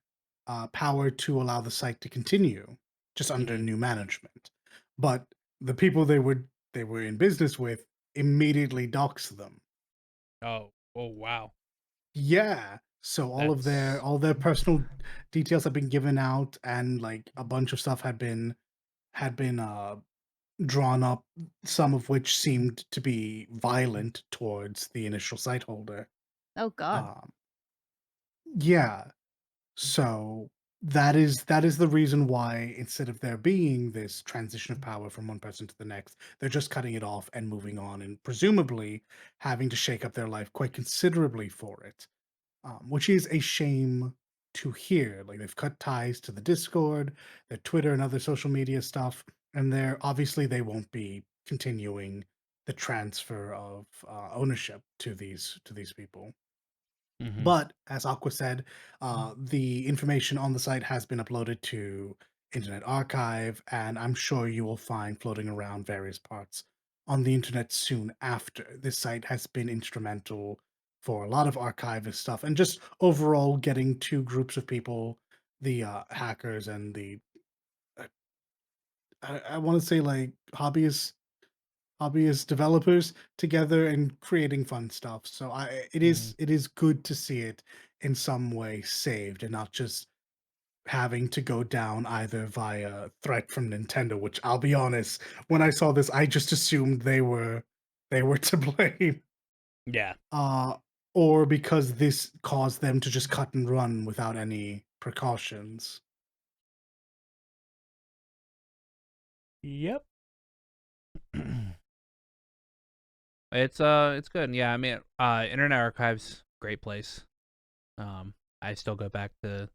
power to allow the site to continue just under Mhm. new management. But the people they were in business with immediately doxed them. Oh. Oh wow. Yeah. So That's. all their personal details have been given out, and like a bunch of stuff had been drawn up, some of which seemed to be violent towards the initial site holder. Oh god. Um, yeah. So that is the reason why instead of there being this transition of power from one person to the next, they're just cutting it off and moving on, and presumably having to shake up their life quite considerably for it. Which is a shame to hear. Like they've cut ties to the Discord, their Twitter, and other social media stuff, and they won't be continuing the transfer of ownership to these people. Mhm. But as Aqua said, the information on the site has been uploaded to Internet Archive, and I'm sure you will find floating around various parts on the internet soon after. This site has been instrumental for a lot of archivist stuff and just overall getting two groups of people, the hackers and the uh, I want to say like hobbyist developers together and creating fun stuff. So Mhm. it is good to see it in some way saved and not just having to go down either via threat from Nintendo, which I'll be honest, when I saw this, I just assumed they were to blame. Yeah. Uh or because this caused them to just cut and run without any precautions. Yep. It's good. Yeah, I mean, Internet Archive's great place. I still go back to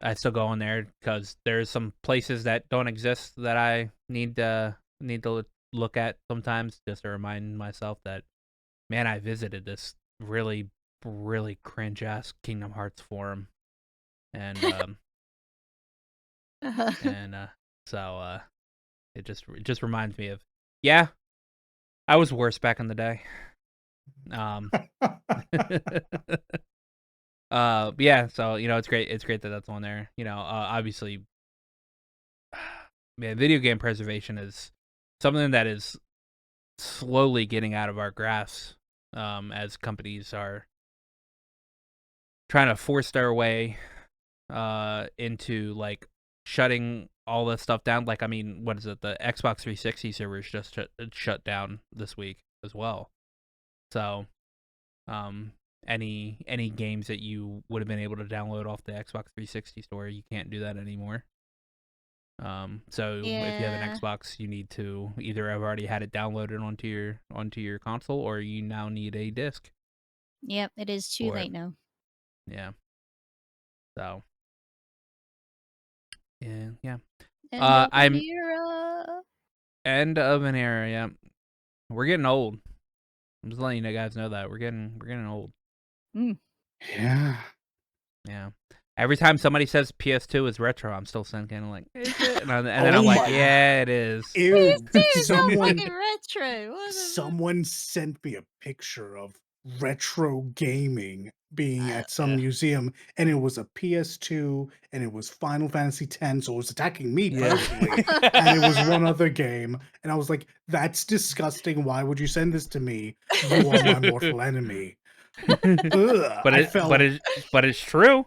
I still go in there because there's some places that don't exist that I need to look at sometimes just to remind myself that, man, I visited this really really cringe ass Kingdom Hearts forum, and and so it just reminds me of, yeah, I was worse back in the day. Um, but yeah, so it's great. It's great that that's on there. Obviously, man, video game preservation is something that is slowly getting out of our grasp, as companies are trying to force their way into like shutting all this stuff down. Like, I mean, what is it? The Xbox 360 servers just shut down this week as well. So, um, any games that you would have been able to download off the Xbox 360 store, you can't do that anymore. So if you have an Yeah. Xbox, you need to either have already had it downloaded onto your console, or you now need a disc Yep, it is too for it. late now. Yeah. So yeah, yeah. End of an I'm era. end of an era. Yeah, we're getting old. I'm just letting you guys know that we're getting old. Mm. Yeah. Yeah. Every time somebody says PS2 is retro, I'm still thinking like, is it? And then I'm Oh like, my yeah, it is. PS2 ew. is so fucking retro. What the fuck? Someone sent me a picture of retro gaming being at some museum, and it was a PS2, and it was Final Fantasy X, so it was attacking me Yeah. personally, and it was one other game, and I was like, "That's disgusting. Why would you send this to me? You are my mortal enemy." Ugh, but I it felt but it's true.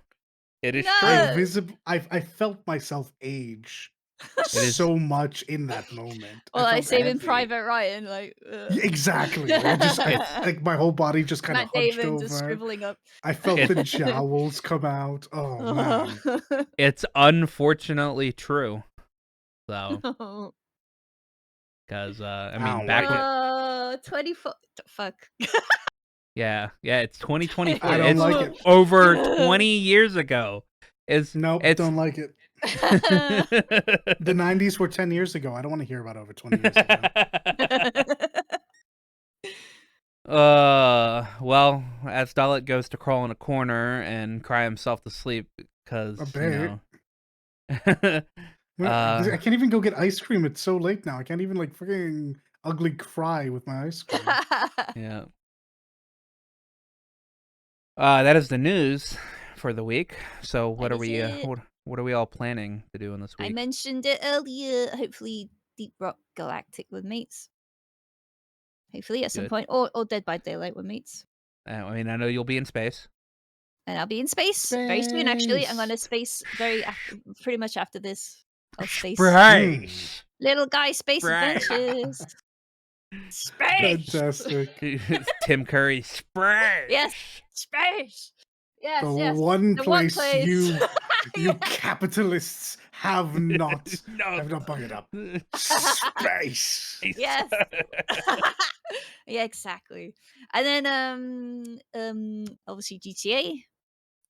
It is No. true. I felt myself age It is. so much in that moment. Well, I I felt save in heavy. Private Ryan, like Exactly. Like my whole body just kind of Matt hunched Damon just over. scribbling up. I felt the It, jowls come out. Oh man. it's unfortunately true. So, because I mean, back when 24. Fuck. yeah, it's 2024. I don't It's like it. over 20 years ago. Nope, It's don't like it. The 90s were 10 years ago. I don't want to hear about over 20 years ago. Well, as Dalit goes to crawl in a corner and cry himself to sleep because A bit. uh, I can't even go get ice cream. It's so late now. I can't even like freaking ugly cry with my ice cream. yeah. That is the news for the week. So what That are is we it. what are we all planning to do in this I week? mentioned it earlier. Hopefully, Deep Rock Galactic with mates. Hopefully, at some Good. point, or Dead by Daylight with mates. I mean, I know you'll be in space. And I'll be in space very soon. Actually, I'm gonna Space. space pretty much after this. I'll space Space. little guy space Space. adventures. Space. Fantastic. It's Tim Curry. Space. Yes, space. Yes, The yes. one The one place place. you Yeah. capitalists have not No. bugged up. Space. Yes. Yeah, exactly. And then obviously GTA.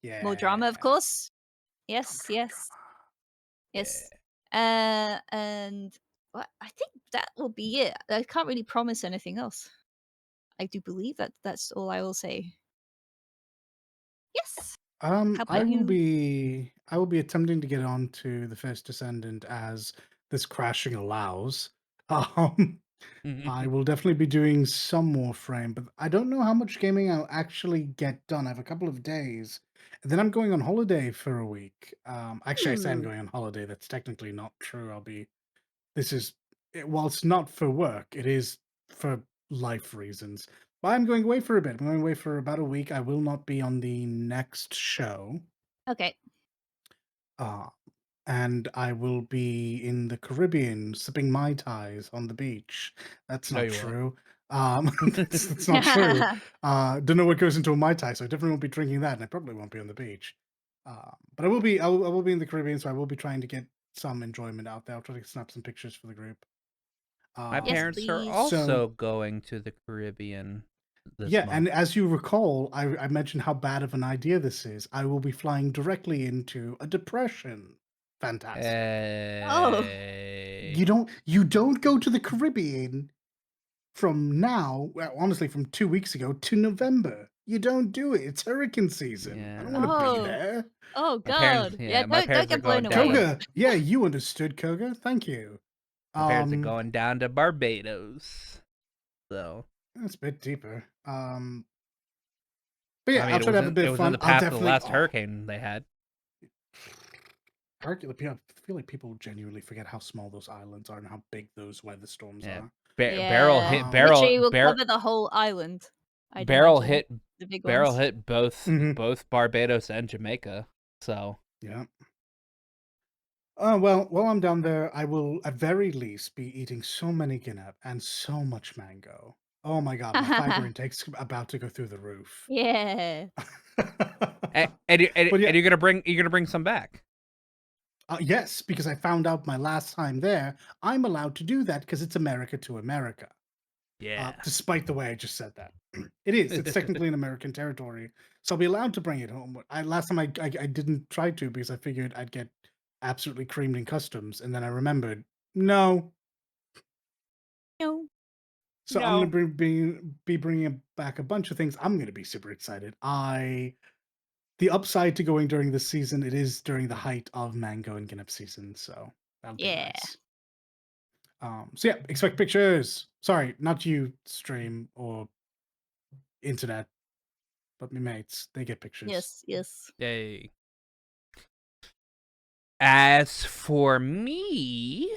Yeah. More drama, of course. Yes, yes. Yes. And well, I think that will be it. I can't really promise anything else. I do believe that that's all I will say. Yes. How I about will you? be attempting to get on to the First Descendant as this crashing allows. Um, I will definitely be doing some more frame, but I don't know how much gaming I'll actually get done. I have a couple of days, and then I'm going on holiday for a week. Actually, I say I'm Ooh. going on holiday. That's technically not true. While it's not for work, it is for life reasons. But I'm going away for a bit. I'm going away for about a week. I will not be on the next show. Okay. Uh, and I will be in the Caribbean sipping Mai Tais on the beach. That's No, not you won't. true. That's not true. Don't know what goes into a Mai Tai, so I definitely won't be drinking that, and I probably won't be on the beach. But I will be. I will be in the Caribbean, so I will be trying to get some enjoyment out there. I'll try to snap some pictures for the group. My Yes, parents are please. also going to the Caribbean this Yeah, month. and as you recall, I mentioned how bad of an idea this is. I will be flying directly into a depression. Fantastic. Oh. Hey. You don't go to the Caribbean from now, well, honestly, from 2 weeks ago to November. You don't do it. It's hurricane season. I don't want to be Oh. there. Oh My parents, God. yeah, Yeah, my don't parents are get blown going down away. to Koga, yeah, you understood, Koga. Thank you. my parents are going down to Barbados. So That's a bit deeper. But yeah, I mean, I'll try to have a bit it of was in fun. the I'll path of the definitely. last hurricane they had. I feel like people genuinely forget how small those islands are and how big those weather storms Yeah. are. Barrel Yeah. hit Literally will barrel cover the whole island. I'd barrel imagine. hit The big barrel ones. hit both Mhm. both Barbados and Jamaica. So Yeah. Well, while I'm down there, I will at very least be eating so many guinea and so much mango. Oh my god, my fiber intake's about to go through the roof. Yeah. But yeah, you're gonna bring some back. yes, because I found out my last time there, I'm allowed to do that because it's America to America. Yeah. Despite the way I just said that, it is. It's technically an American territory, so I'll be allowed to bring it home. Last time I didn't try to because I figured I'd get absolutely creamed in customs, and then I remembered no. No. So I'm going to be bringing back a bunch of things. I'm going to be super excited. The upside to going during this season, it is during the height of mango and guinea season, so that'll be Yeah. nice. So yeah, expect pictures. Sorry, not you, stream or internet, but my mates, they get pictures. Yes, yes. Yay. As for me,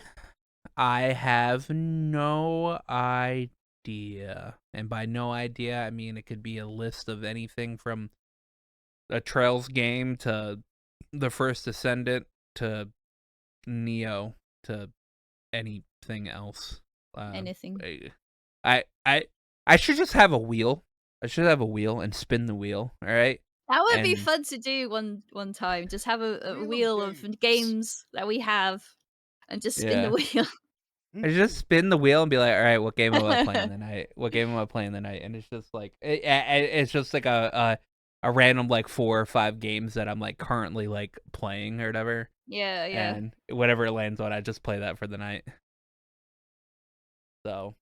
I have no idea. And by no idea, I mean it could be a list of anything from a Trails game to the First Descendant to Neo to anything else. Anything. I should just have a wheel. I should have a wheel and spin the wheel. All right. That would be And- fun to do one time. Just have a Wheel of wheel of games. games that we have, and just spin Yeah. the wheel. I just spin the wheel and be like, all right, what game am I playing tonight? What game am I playing tonight? And it's just like it's just like a random like 4 or 5 games that I'm like currently like playing or whatever. Yeah, yeah. And whatever it lands on, I just play that for the night. So,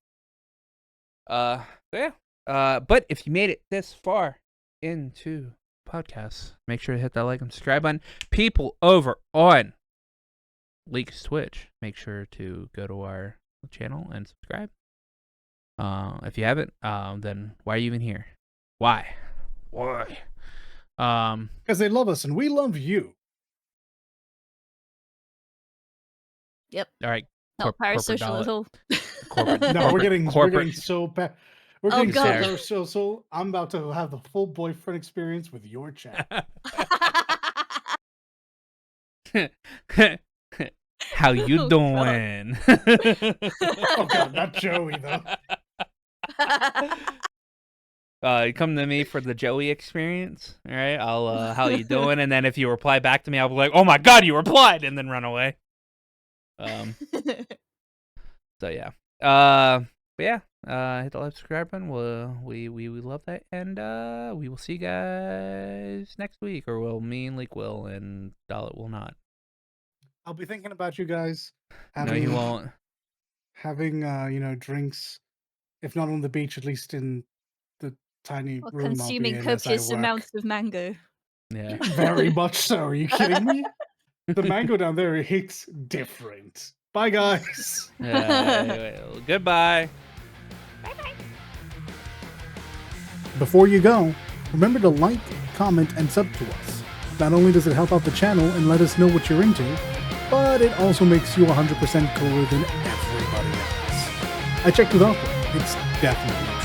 yeah. But if you made it this far into podcasts, make sure to hit that like and subscribe button. People over on Leek's Twitch, make sure to go to our channel and subscribe. If you haven't, then why are you even here? Why? Because they love us and we love you. Yep. All right. Not parasocial at all. Corporate- No, we're getting corporate- so bad. We're Oh, getting so God. parasocial. I'm about to have the full boyfriend experience with your chat. How you Oh, God. doing? Oh god, not Joey though. Come to me for the Joey experience. All right, I'll how you doing? And then if you reply back to me, I'll be like, oh my god, you replied, and then run away. So yeah. But yeah. Hit the like, subscribe button. We love that, and we will see you guys next week, or well, me and Leek will, and Dalit will not. I'll be thinking about you guys. No, you won't. Having drinks, if not on the beach, at least in the tiny Or room consuming I'll be in as I copious work. amounts of mango. Yeah. Very much so. Are you kidding me? The mango down there hits different. Bye, guys. Well, goodbye. Before you go, remember to like, comment, and sub to us. Not only does it help out the channel and let us know what you're into, but it also makes you 100% cooler than everybody else. I checked with Aqua. It's definitely true.